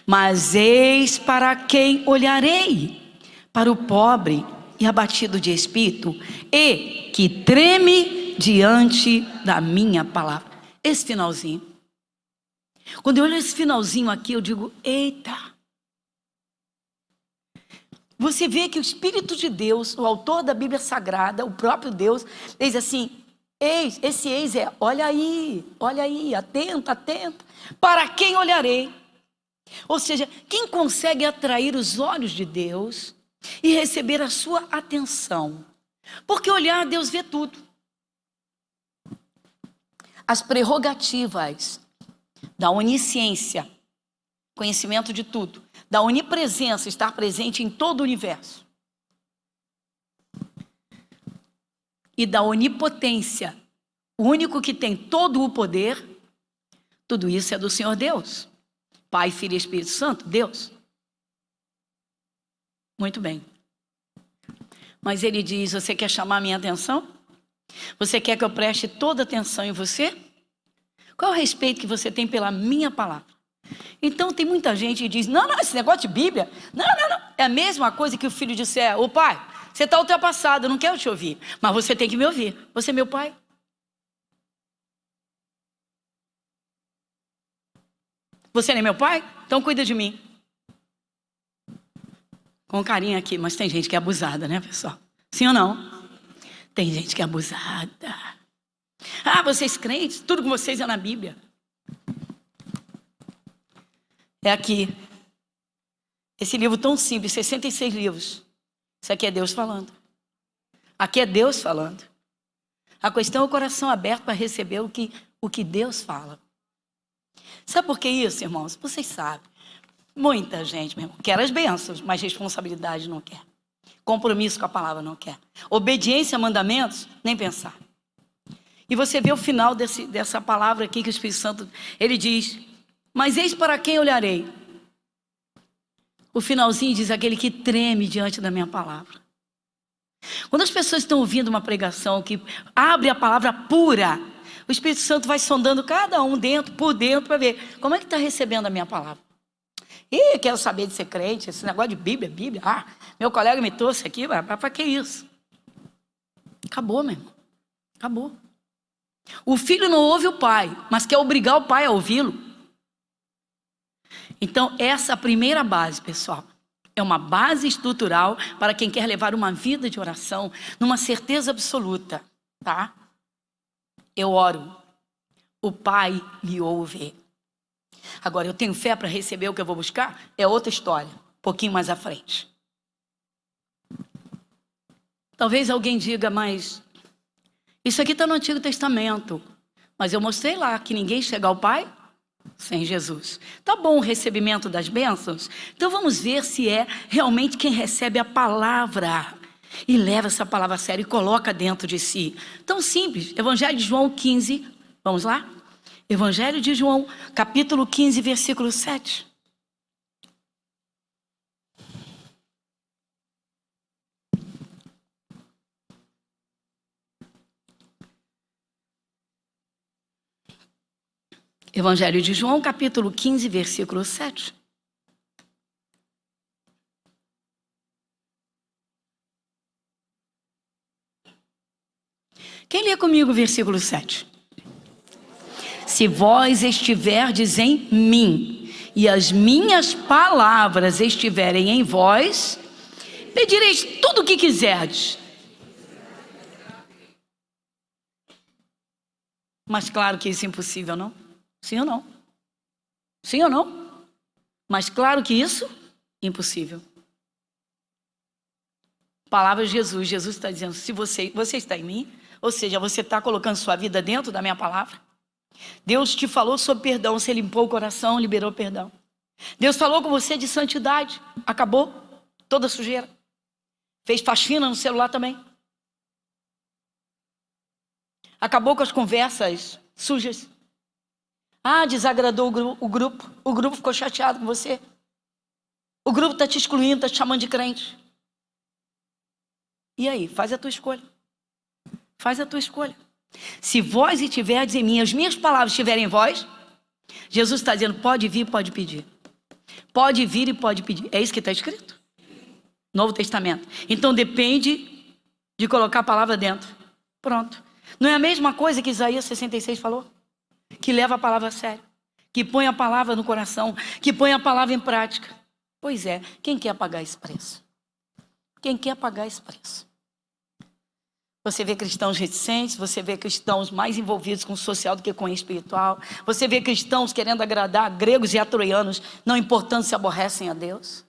Mas eis para quem olharei: para o pobre e abatido de espírito, e que treme diante da minha palavra. Esse finalzinho. Quando eu olho esse finalzinho aqui, eu digo, eita. Você vê que o Espírito de Deus, o autor da Bíblia Sagrada, o próprio Deus, diz assim, esse eis é, olha aí, atenta, para quem olharei? Ou seja, quem consegue atrair os olhos de Deus e receber a sua atenção? Porque olhar, Deus vê tudo. As prerrogativas da onisciência, conhecimento de tudo, da onipresença, estar presente em todo o universo, e da onipotência, o único que tem todo o poder, tudo isso é do Senhor Deus. Pai, Filho e Espírito Santo, Deus. Muito bem. Mas ele diz, você quer chamar a minha atenção? Você quer que eu preste toda atenção em você? Qual é o respeito que você tem pela minha palavra? Então tem muita gente que diz, não, esse negócio de Bíblia, não. É a mesma coisa que o filho disser, ô pai, você está ultrapassado, eu não quero te ouvir, mas você tem que me ouvir, você é meu pai. Você não é meu pai? Então cuida de mim. Com carinho aqui, mas tem gente que é abusada, né, pessoal? Sim ou não? Tem gente que é abusada. Ah, vocês crentes, tudo com vocês é na Bíblia. É aqui. Esse livro tão simples, 66 livros. Isso aqui é Deus falando. Aqui é Deus falando. A questão é o coração aberto para receber o que Deus fala. Sabe por que isso, irmãos? Vocês sabem. Muita gente, meu irmão, quer as bênçãos, mas responsabilidade não quer. Compromisso com a palavra não quer. Obediência a mandamentos, nem pensar. E você vê o final dessa palavra aqui que o Espírito Santo, ele diz, mas eis para quem olharei. O finalzinho diz, aquele que treme diante da minha palavra. Quando as pessoas estão ouvindo uma pregação que abre a palavra pura, o Espírito Santo vai sondando cada um por dentro, para ver como é que está recebendo a minha palavra. E quero saber de ser crente, esse negócio de Bíblia. Ah, meu colega me trouxe aqui, para que isso? Acabou, meu irmão. Acabou. O filho não ouve o pai, mas quer obrigar o pai a ouvi-lo. Então, essa primeira base, pessoal, é uma base estrutural para quem quer levar uma vida de oração numa certeza absoluta, tá? Eu oro, o pai me ouve. Agora, eu tenho fé para receber o que eu vou buscar? É outra história, um pouquinho mais à frente. Talvez alguém diga, mas isso aqui está no Antigo Testamento. Mas eu mostrei lá que ninguém chega ao Pai sem Jesus. Tá bom o recebimento das bênçãos? Então vamos ver se é realmente quem recebe a palavra e leva essa palavra a sério e coloca dentro de si. Tão simples. Evangelho de João 15, vamos lá? Evangelho de João, capítulo 15, versículo 7. Evangelho de João, capítulo 15, versículo 7. Quem lê comigo o versículo 7? Se vós estiverdes em mim, e as minhas palavras estiverem em vós, pedireis tudo o que quiserdes. Mas claro que isso é impossível, não? Sim ou não? Sim ou não? Mas claro que isso é impossível. Palavra de Jesus. Jesus está dizendo, se você está em mim, ou seja, você está colocando sua vida dentro da minha palavra. Deus te falou sobre perdão, você limpou o coração, liberou perdão. Deus falou com você de santidade, acabou toda a sujeira. Fez faxina no celular também. Acabou com as conversas sujas. Ah, desagradou o grupo ficou chateado com você. O grupo está te excluindo, está te chamando de crente. E aí, faz a tua escolha. Faz a tua escolha. Se vós estiverdes em mim, as minhas palavras estiverem em vós, Jesus está dizendo, pode vir, pode pedir. Pode vir e pode pedir. É isso que está escrito. Novo Testamento. Então depende de colocar a palavra dentro. Pronto. Não é a mesma coisa que Isaías 66 falou? Que leva a palavra a sério. Que põe a palavra no coração. Que põe a palavra em prática. Pois é, quem quer pagar esse preço? Quem quer pagar esse preço? Você vê cristãos reticentes, você vê cristãos mais envolvidos com o social do que com o espiritual. Você vê cristãos querendo agradar a gregos e a troianos, não importando se aborrecem a Deus.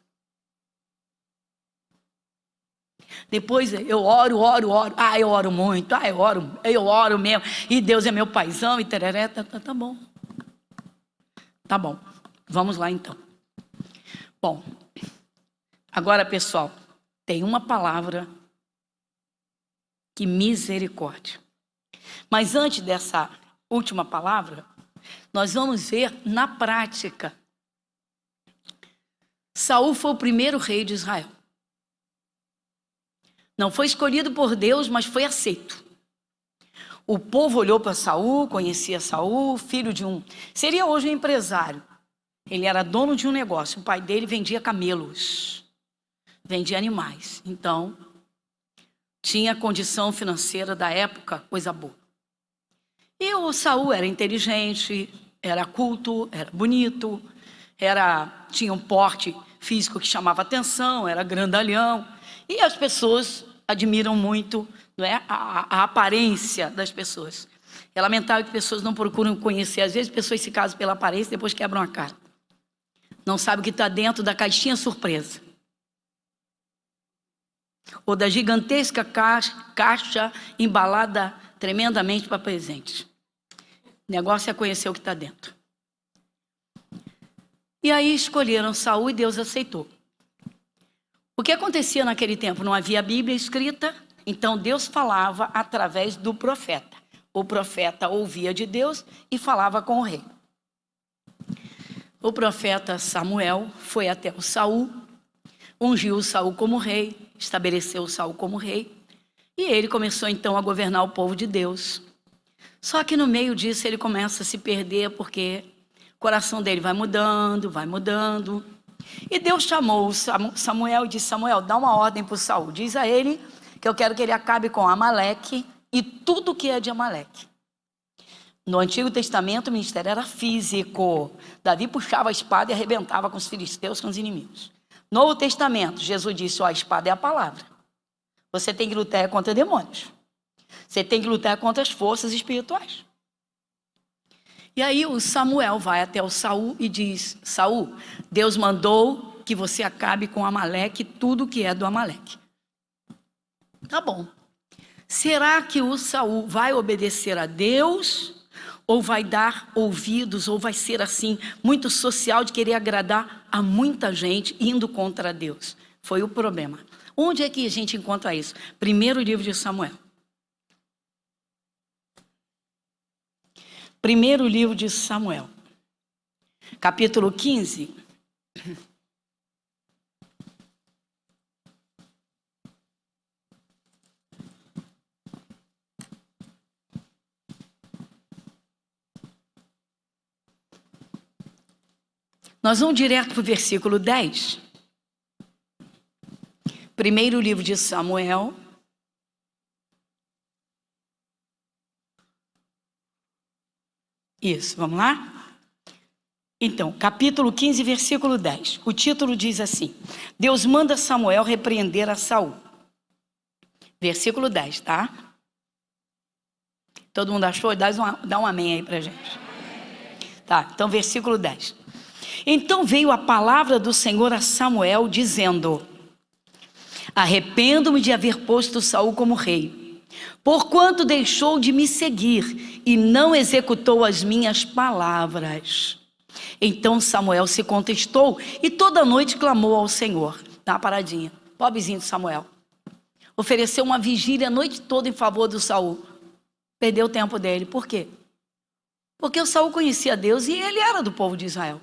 Depois eu oro. Ah, eu oro muito. Ah, eu oro mesmo. E Deus é meu paizão e tereré. Tá bom. Tá bom. Vamos lá então. Bom, agora pessoal, tem uma palavra. Que misericórdia. Mas antes dessa última palavra, nós vamos ver na prática. Saul foi o primeiro rei de Israel. Não foi escolhido por Deus, mas foi aceito. O povo olhou para Saul, conhecia Saul, filho de seria hoje um empresário. Ele era dono de um negócio. O pai dele vendia camelos, vendia animais. Então, tinha a condição financeira da época, coisa boa. E o Saul era inteligente, era culto, era bonito, tinha um porte físico que chamava atenção, era grandalhão. E as pessoas admiram muito, não é, a aparência das pessoas. É lamentável que pessoas não procuram conhecer. Às vezes pessoas se casam pela aparência e depois quebram a cara. Não sabe o que está dentro da caixinha surpresa. Ou da gigantesca caixa embalada tremendamente para presente. O negócio é conhecer o que está dentro. E aí escolheram Saul e Deus aceitou. O que acontecia naquele tempo? Não havia Bíblia escrita, então Deus falava através do profeta. O profeta ouvia de Deus e falava com o rei. O profeta Samuel foi até o Saul, ungiu o Saul como rei, estabeleceu o Saul como rei, e ele começou então a governar o povo de Deus. Só que no meio disso ele começa a se perder, porque o coração dele vai mudando. E Deus chamou Samuel e disse, Samuel, dá uma ordem para o Saul, diz a ele que eu quero que ele acabe com Amaleque e tudo que é de Amaleque. No Antigo Testamento o ministério era físico. Davi puxava a espada e arrebentava com os filisteus, com os inimigos. No Novo Testamento, Jesus disse, a espada é a palavra. Você tem que lutar contra demônios. Você tem que lutar contra as forças espirituais. E aí o Samuel vai até o Saul e diz: Saul, Deus mandou que você acabe com Amaleque, tudo que é do Amaleque. Tá bom. Será que o Saul vai obedecer a Deus? Ou vai dar ouvidos, ou vai ser assim, muito social, de querer agradar a muita gente, indo contra Deus? Foi o problema. Onde é que a gente encontra isso? Primeiro livro de Samuel. Primeiro livro de Samuel. Capítulo 15. Nós vamos direto para o versículo 10. Primeiro livro de Samuel. Isso, vamos lá? Então, capítulo 15, versículo 10. O título diz assim: Deus manda Samuel repreender a Saul. Versículo 10, tá? Todo mundo achou? Dá um amém aí pra gente. Tá, então versículo 10. Então veio a palavra do Senhor a Samuel, dizendo: arrependo-me de haver posto Saul como rei, porquanto deixou de me seguir e não executou as minhas palavras. Então Samuel se contestou e toda noite clamou ao Senhor. Dá uma paradinha. Pobrezinho de Samuel. Ofereceu uma vigília a noite toda em favor do Saul. Perdeu o tempo dele. Por quê? Porque o Saul conhecia Deus e ele era do povo de Israel.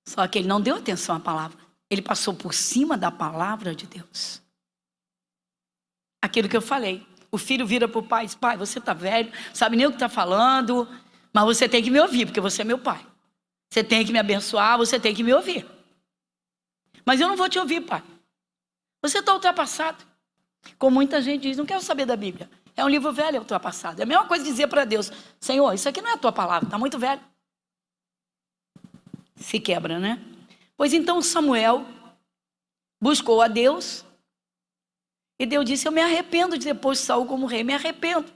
Só que ele não deu atenção à palavra. Ele passou por cima da palavra de Deus. Aquilo que eu falei. O filho vira para o pai e diz: pai, você está velho, sabe nem o que está falando, mas você tem que me ouvir, porque você é meu pai. Você tem que me abençoar, você tem que me ouvir. Mas eu não vou te ouvir, pai. Você está ultrapassado. Como muita gente diz: não quero saber da Bíblia. É um livro velho, é ultrapassado. É a mesma coisa dizer para Deus: Senhor, isso aqui não é a tua palavra, está muito velho. Se quebra, né? Pois então Samuel buscou a Deus e Deus disse: eu me arrependo de ter posto Saul como rei, me arrependo.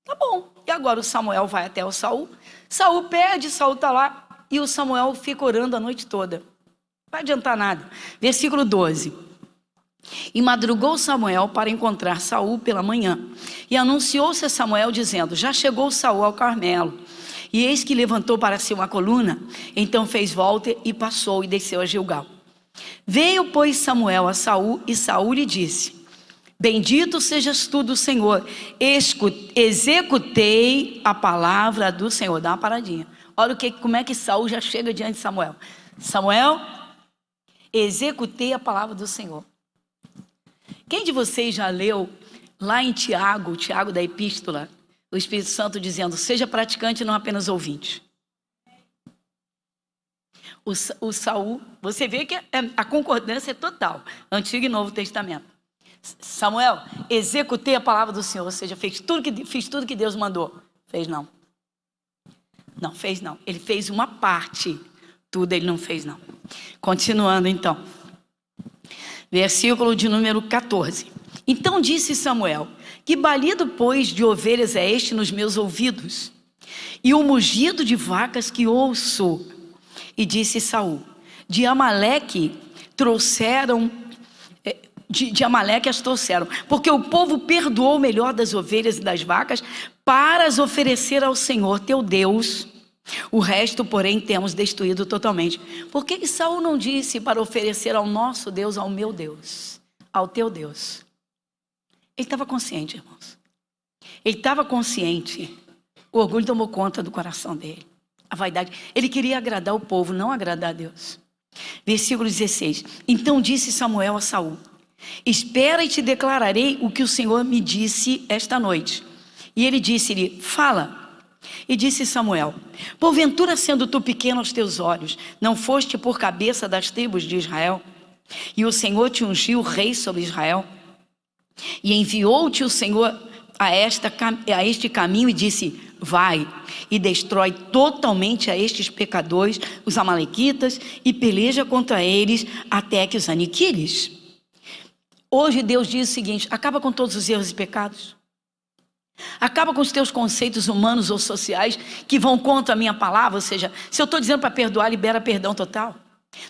Tá bom. E agora o Samuel vai até o Saul. Saul pede, Saul está lá e o Samuel fica orando a noite toda. Não vai adiantar nada. Versículo 12. E madrugou Samuel para encontrar Saul pela manhã. E anunciou-se a Samuel dizendo: já chegou Saul ao Carmelo. E eis que levantou para si uma coluna, então fez volta e passou e desceu a Gilgal. Veio, pois, Samuel a Saul, e Saul lhe disse: bendito sejas tu do Senhor, executei a palavra do Senhor. Dá uma paradinha. Olha como é que Saul já chega diante de Samuel. Samuel, executei a palavra do Senhor. Quem de vocês já leu lá em Tiago, Tiago da Epístola, o Espírito Santo dizendo: seja praticante, não apenas ouvinte? O Saul, você vê que a concordância é total, Antigo e Novo Testamento. Samuel, executei a palavra do Senhor, ou seja, fiz tudo que Deus mandou. Fez não. Não fez não. Ele fez uma parte, tudo ele não fez não. Continuando então. Versículo de número 14. Então disse Samuel: que balido, pois, de ovelhas é este nos meus ouvidos? E o mugido de vacas que ouço? E disse Saul: de Amaleque trouxeram, de Amaleque as trouxeram, porque o povo perdoou o melhor das ovelhas e das vacas para as oferecer ao Senhor teu Deus. O resto, porém, temos destruído totalmente. Por que Saul não disse para oferecer ao nosso Deus, ao meu Deus, ao teu Deus? Ele estava consciente, irmãos. Ele estava consciente. O orgulho tomou conta do coração dele. A vaidade. Ele queria agradar o povo, não agradar a Deus. Versículo 16. Então disse Samuel a Saul: espera e te declararei o que o Senhor me disse esta noite. E ele disse-lhe: fala. E disse Samuel: porventura, sendo tu pequeno aos teus olhos, não foste por cabeça das tribos de Israel? E o Senhor te ungiu rei sobre Israel? E enviou-te o Senhor a este caminho e disse: vai e destrói totalmente a estes pecadores, os amalequitas, e peleja contra eles até que os aniquiles. Hoje Deus diz o seguinte: acaba com todos os erros e pecados. Acaba com os teus conceitos humanos ou sociais que vão contra a minha palavra. Ou seja, se eu estou dizendo para perdoar, libera perdão total.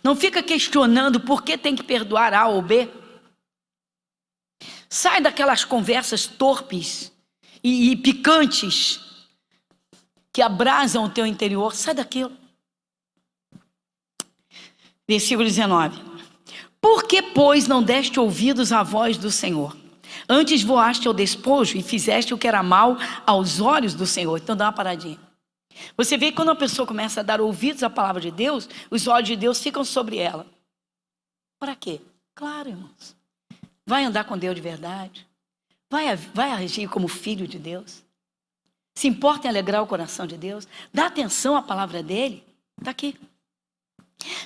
Não fica questionando por que tem que perdoar A ou B. Sai daquelas conversas torpes e picantes que abrasam o teu interior. Sai daquilo. Versículo 19. Por que, pois, não deste ouvidos à voz do Senhor? Antes voaste ao despojo e fizeste o que era mal aos olhos do Senhor. Então dá uma paradinha. Você vê que quando a pessoa começa a dar ouvidos à palavra de Deus, os olhos de Deus ficam sobre ela. Para quê? Claro, irmãos. Vai andar com Deus de verdade. Vai agir como filho de Deus. Se importa em alegrar o coração de Deus. Dá atenção à palavra dele. Está aqui.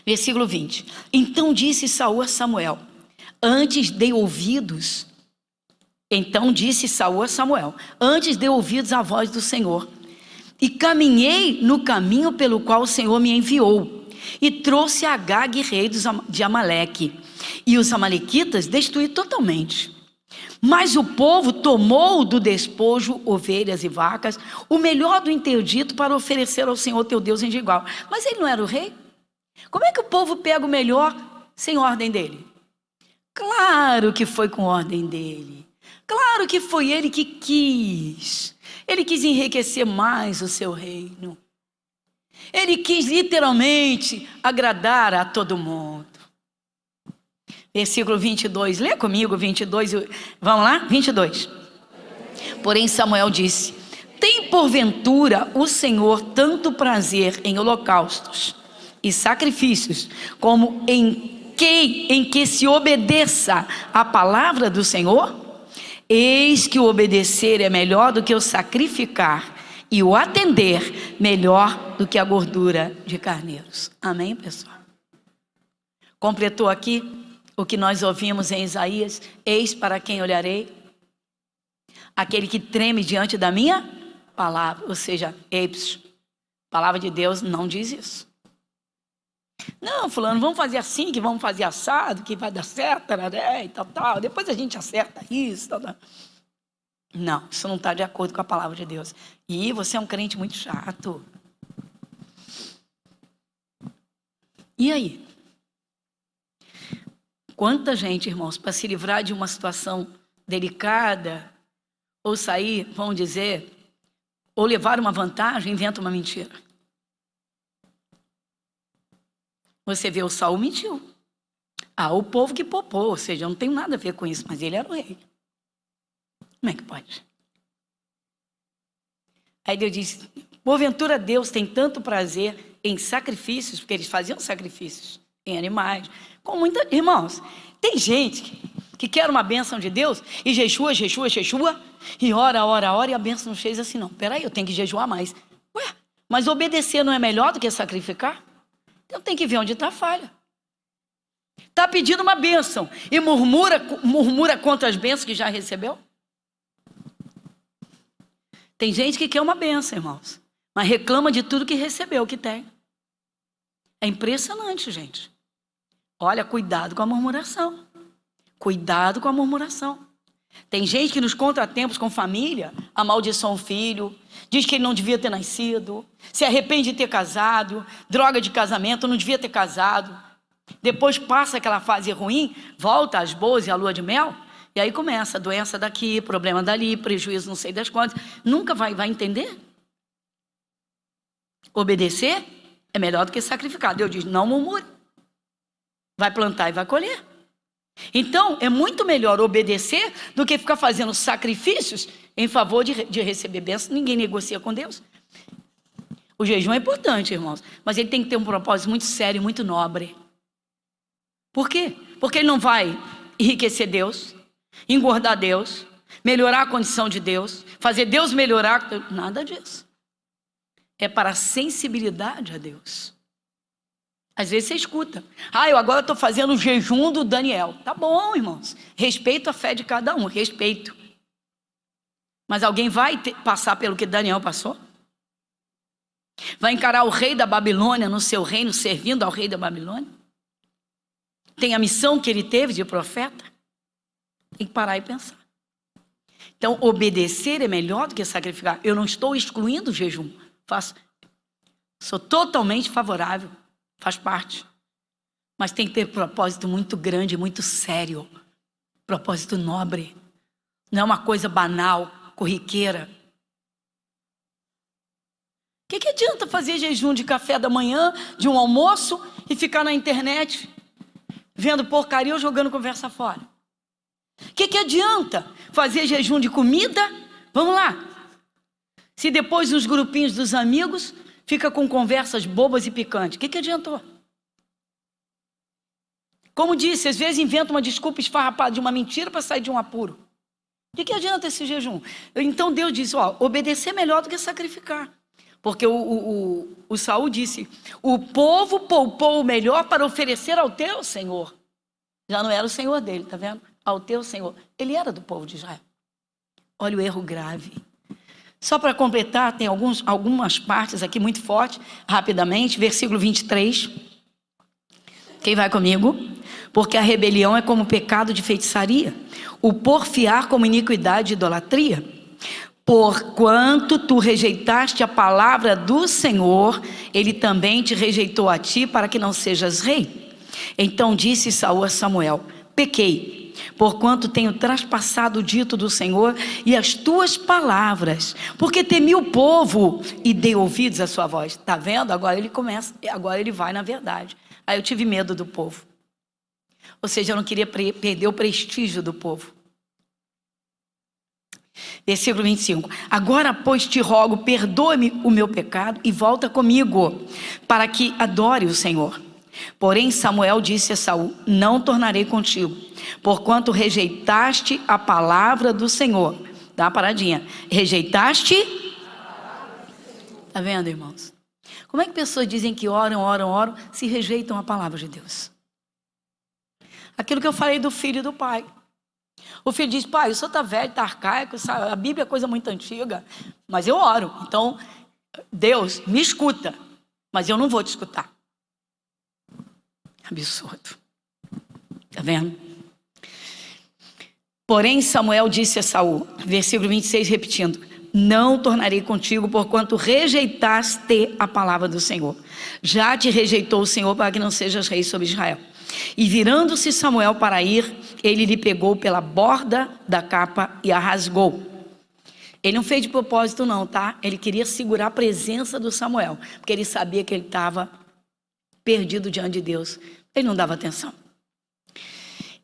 Versículo 20. Então disse Saul a Samuel: antes dei ouvidos. Então disse Saul a Samuel: antes dei ouvidos à voz do Senhor, e caminhei no caminho pelo qual o Senhor me enviou, e trouxe Agag, rei de Amaleque, e os amalequitas destruí totalmente. Mas o povo tomou do despojo ovelhas e vacas, o melhor do interdito, para oferecer ao Senhor teu Deus em Gilgal. Mas ele não era o rei? Como é que o povo pega o melhor sem ordem dele? Claro que foi com ordem dele. Claro que foi ele que quis. Ele quis enriquecer mais o seu reino. Ele quis literalmente agradar a todo mundo. Versículo 22, lê comigo 22, vamos lá? 22. Porém Samuel disse: tem porventura o Senhor tanto prazer em holocaustos e sacrifícios, como em que se obedeça a palavra do Senhor? Eis que o obedecer é melhor do que o sacrificar, e o atender melhor do que a gordura de carneiros. Amém, pessoal? Completou aqui o que nós ouvimos em Isaías: eis para quem olharei, aquele que treme diante da minha palavra. Ou seja, a palavra de Deus não diz isso. Não, fulano, vamos fazer assim, que vamos fazer assado, que vai dar certo, e tal. Depois a gente acerta isso, tal. Não, isso não está de acordo com a palavra de Deus. E você é um crente muito chato. E aí? Quanta gente, irmãos, para se livrar de uma situação delicada, ou sair, vamos dizer, ou levar uma vantagem, inventa uma mentira. Você vê, o Saul mentiu. O povo que poupou, ou seja, eu não tenho nada a ver com isso, mas ele era o rei. Como é que pode? Aí Deus disse: porventura Deus tem tanto prazer em sacrifícios, porque eles faziam sacrifícios em animais, com muita... Irmãos, tem gente que quer uma bênção de Deus e jejua, e ora, e a bênção não chega assim, não. Peraí, eu tenho que jejuar mais. Ué, mas obedecer não é melhor do que sacrificar? Então tem que ver onde está a falha. Está pedindo uma bênção e murmura contra as bênçãos que já recebeu? Tem gente que quer uma bênção, irmãos, mas reclama de tudo que recebeu, que tem. É impressionante, gente. Olha, cuidado com a murmuração. Cuidado com a murmuração. Tem gente que nos contratempos com família amaldiçoa um filho, diz que ele não devia ter nascido, se arrepende de ter casado, droga de casamento, não devia ter casado. Depois passa aquela fase ruim, volta às boas e à lua de mel, e aí começa a doença daqui, problema dali, prejuízo não sei das quantas. Nunca vai entender. Obedecer é melhor do que sacrificar. Deus diz: não murmure. Vai plantar e vai colher. Então, é muito melhor obedecer do que ficar fazendo sacrifícios em favor de receber bênção. Ninguém negocia com Deus. O jejum é importante, irmãos, mas ele tem que ter um propósito muito sério e muito nobre. Por quê? Porque ele não vai enriquecer Deus, engordar Deus, melhorar a condição de Deus, fazer Deus melhorar. Nada disso. É para a sensibilidade a Deus. Às vezes você escuta: eu agora estou fazendo o jejum do Daniel. Tá bom, irmãos. Respeito a fé de cada um, respeito. Mas alguém vai passar pelo que Daniel passou? Vai encarar o rei da Babilônia no seu reino, servindo ao rei da Babilônia? Tem a missão que ele teve de profeta? Tem que parar e pensar. Então, obedecer é melhor do que sacrificar. Eu não estou excluindo o jejum. Sou totalmente favorável. Faz parte. Mas tem que ter propósito muito grande, muito sério. Propósito nobre. Não é uma coisa banal, corriqueira. O que adianta fazer jejum de café da manhã, de um almoço, e ficar na internet vendo porcaria ou jogando conversa fora? O que adianta fazer jejum de comida? Vamos lá. Se depois nos grupinhos dos amigos fica com conversas bobas e picantes, o que adiantou? Como disse, às vezes inventa uma desculpa esfarrapada de uma mentira para sair de um apuro. O que adianta esse jejum? Então Deus disse, obedecer é melhor do que sacrificar. Porque o Saul disse, o povo poupou o melhor para oferecer ao teu Senhor. Já não era o Senhor dele, tá vendo? Ao teu Senhor. Ele era do povo de Israel. Olha o erro grave. Só para completar, tem algumas partes aqui muito fortes, rapidamente, versículo 23. Quem vai comigo? Porque a rebelião é como pecado de feitiçaria, o porfiar como iniquidade e idolatria. Porquanto tu rejeitaste a palavra do Senhor, ele também te rejeitou a ti para que não sejas rei. Então disse Saul a Samuel, pequei, porquanto tenho traspassado o dito do Senhor e as tuas palavras, porque temi o povo e dei ouvidos à sua voz. Está vendo? Agora ele vai na verdade. Aí eu tive medo do povo. Ou seja, eu não queria perder o prestígio do povo. Versículo 25. Agora, pois, te rogo, perdoa-me o meu pecado e volta comigo, para que adore o Senhor. Porém, Samuel disse a Saul, não tornarei contigo, porquanto rejeitaste a palavra do Senhor. Dá uma paradinha. Rejeitaste? Está vendo, irmãos? Como é que pessoas dizem que oram, se rejeitam a palavra de Deus? Aquilo que eu falei do filho e do pai. O filho diz, pai, o senhor está velho, está arcaico, sabe? A Bíblia é coisa muito antiga, mas eu oro. Então, Deus, me escuta, mas eu não vou te escutar. Absurdo. Está vendo? Porém, Samuel disse a Saul, versículo 26, repetindo, não tornarei contigo, porquanto rejeitaste a palavra do Senhor. Já te rejeitou o Senhor para que não sejas rei sobre Israel. E virando-se Samuel para ir, ele lhe pegou pela borda da capa e a rasgou. Ele não fez de propósito não, tá? Ele queria segurar a presença do Samuel, porque ele sabia que ele estava perdido diante de Deus. Ele não dava atenção.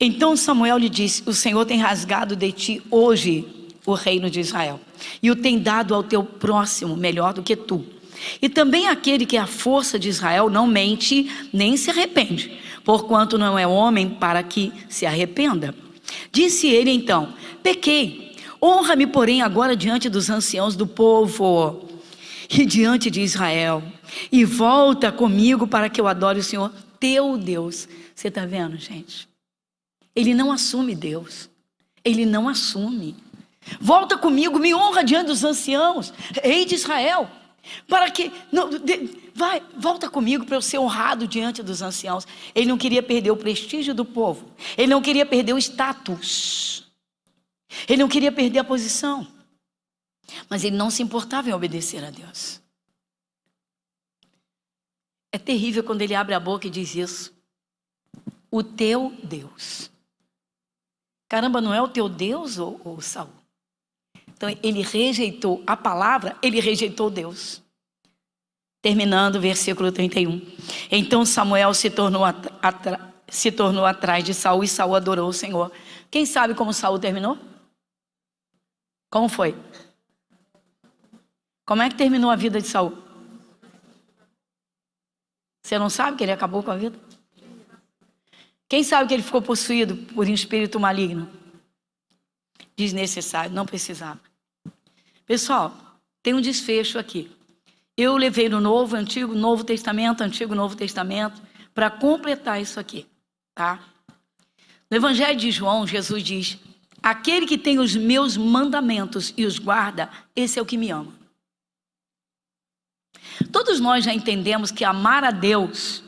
Então Samuel lhe disse, o Senhor tem rasgado de ti hoje o reino de Israel, e o tem dado ao teu próximo melhor do que tu. E também aquele que é a força de Israel não mente, nem se arrepende, porquanto não é homem para que se arrependa. Disse ele então, pequei, honra-me porém agora diante dos anciãos do povo e diante de Israel, e volta comigo para que eu adore o Senhor teu Deus. Você está vendo, gente? Ele não assume Deus, ele não assume. Volta comigo, me honra diante dos anciãos, rei de Israel, para que, volta comigo para eu ser honrado diante dos anciãos. Ele não queria perder o prestígio do povo, ele não queria perder o status, ele não queria perder a posição, mas ele não se importava em obedecer a Deus. É terrível quando ele abre a boca e diz isso, o teu Deus. Caramba, não é o teu Deus, ou Saul? Então ele rejeitou a palavra, ele rejeitou Deus. Terminando, versículo 31. Então Samuel se tornou atrás de Saul e Saul adorou o Senhor. Quem sabe como Saul terminou? Como foi? Como é que terminou a vida de Saul? Você não sabe que ele acabou com a vida? Quem sabe que ele ficou possuído por um espírito maligno? Desnecessário, não precisava. Pessoal, tem um desfecho aqui. Eu levei no Novo Testamento, Antigo Novo Testamento, para completar isso aqui, tá? No Evangelho de João, Jesus diz, aquele que tem os meus mandamentos e os guarda, esse é o que me ama. Todos nós já entendemos que amar a Deus,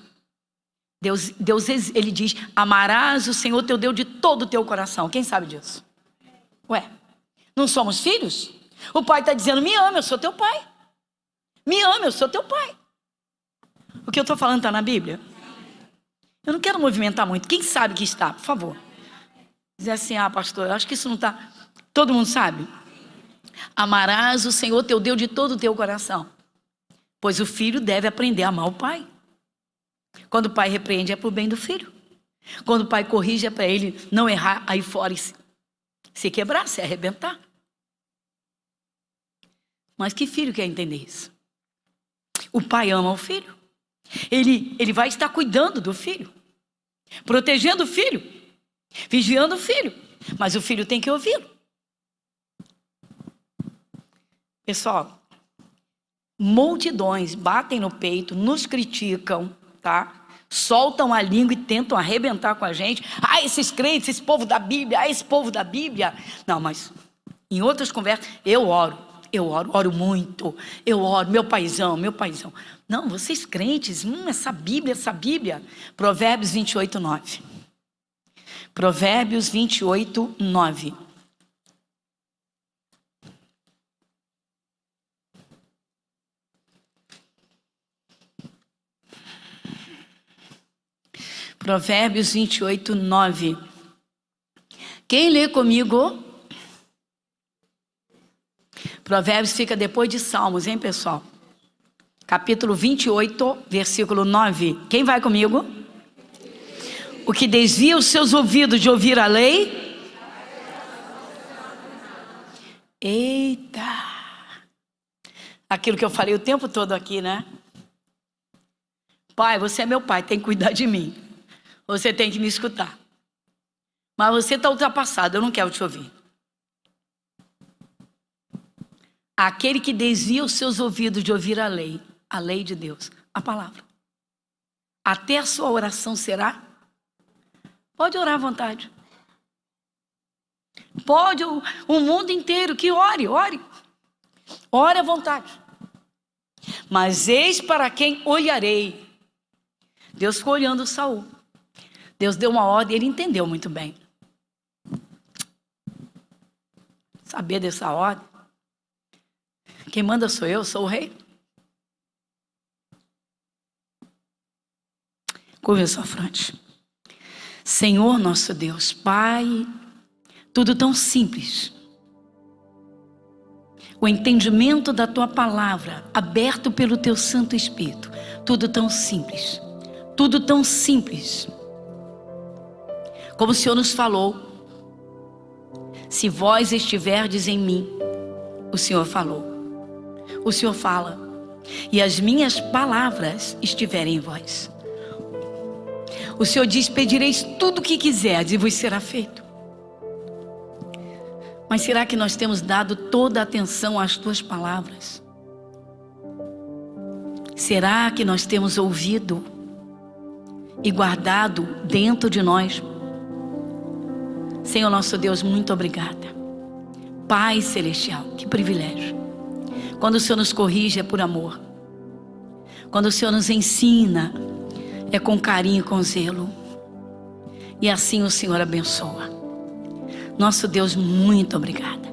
ele diz, amarás o Senhor teu Deus de todo o teu coração. Quem sabe disso? Ué, Não somos filhos? O pai está dizendo, me ama, eu sou teu pai. Me ama, eu sou teu pai. O que eu estou falando está na Bíblia? Eu não quero movimentar muito. Quem sabe que está, por favor? Dizer assim, pastor, eu acho que isso não está... Todo mundo sabe? Amarás o Senhor teu Deus de todo o teu coração. Pois o filho deve aprender a amar o pai. Quando o pai repreende é para o bem do filho. Quando o pai corrige é para ele não errar aí fora e se quebrar, se arrebentar. Mas que filho quer entender isso? O pai ama o filho. Ele vai estar cuidando do filho, protegendo o filho, vigiando o filho. Mas o filho tem que ouvi-lo. Pessoal, multidões batem no peito, nos criticam, tá? Soltam a língua e tentam arrebentar com a gente. Esses crentes, esse povo da Bíblia, esse povo da Bíblia. Não, mas em outras conversas, eu oro muito. Eu oro, meu paizão. Não, vocês crentes, essa Bíblia. Provérbios 28, 9. Provérbios 28, 9. Provérbios 28, 9. Quem lê comigo? Provérbios fica depois de Salmos, hein, pessoal? Capítulo 28, versículo 9. Quem vai comigo? O que desvia os seus ouvidos de ouvir a lei. Eita! Aquilo que eu falei o tempo todo aqui, né? Pai, você é meu pai, tem que cuidar de mim. Você tem que me escutar. Mas você está ultrapassado, eu não quero te ouvir. Aquele que desvia os seus ouvidos de ouvir a lei de Deus, a palavra. Até a sua oração será? Pode orar à vontade. Pode o mundo inteiro que ore. Ore à vontade. Mas eis para quem olharei. Deus ficou olhando Saul. Deus deu uma ordem, ele entendeu muito bem. Saber dessa ordem. Quem manda sou eu, sou o rei. Curva a sua fronte. Senhor nosso Deus, Pai, tudo tão simples. O entendimento da Tua palavra, aberto pelo Teu Santo Espírito. Tudo tão simples. Tudo tão simples. Como o Senhor nos falou, se vós estiverdes em mim, o Senhor falou, o Senhor fala, e as minhas palavras estiverem em vós. O Senhor diz, pedireis tudo o que quiserdes e vos será feito. Mas será que nós temos dado toda a atenção às tuas palavras? Será que nós temos ouvido e guardado dentro de nós? Senhor nosso Deus, muito obrigada. Pai Celestial, que privilégio. Quando o Senhor nos corrige é por amor. Quando o Senhor nos ensina é com carinho e com zelo. E assim o Senhor abençoa. Nosso Deus, muito obrigada.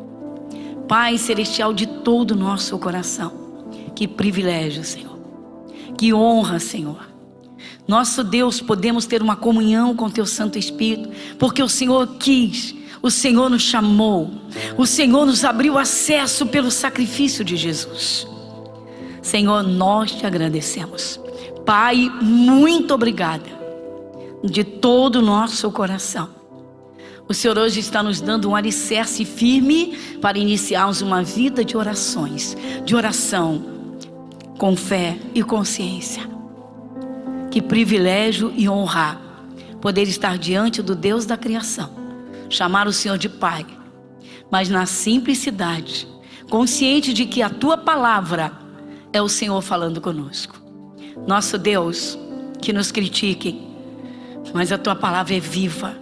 Pai Celestial de todo o nosso coração. Que privilégio, Senhor. Que honra, Senhor. Nosso Deus, podemos ter uma comunhão com Teu Santo Espírito, porque o Senhor quis, o Senhor nos chamou, o Senhor nos abriu acesso pelo sacrifício de Jesus. Senhor, nós Te agradecemos. Pai, muito obrigada, de todo o nosso coração. O Senhor hoje está nos dando um alicerce firme para iniciarmos uma vida de orações, de oração, com fé e consciência. Que privilégio e honra poder estar diante do Deus da criação, chamar o Senhor de Pai, mas na simplicidade, consciente de que a Tua palavra é o Senhor falando conosco. Nosso Deus, que nos critiquem, mas a Tua palavra é viva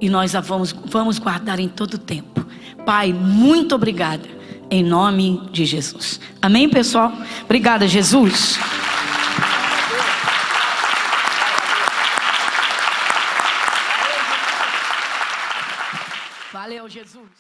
e nós a vamos guardar em todo o tempo. Pai, muito obrigada, em nome de Jesus. Amém, pessoal? Obrigada, Jesus. Valeu, Jesus.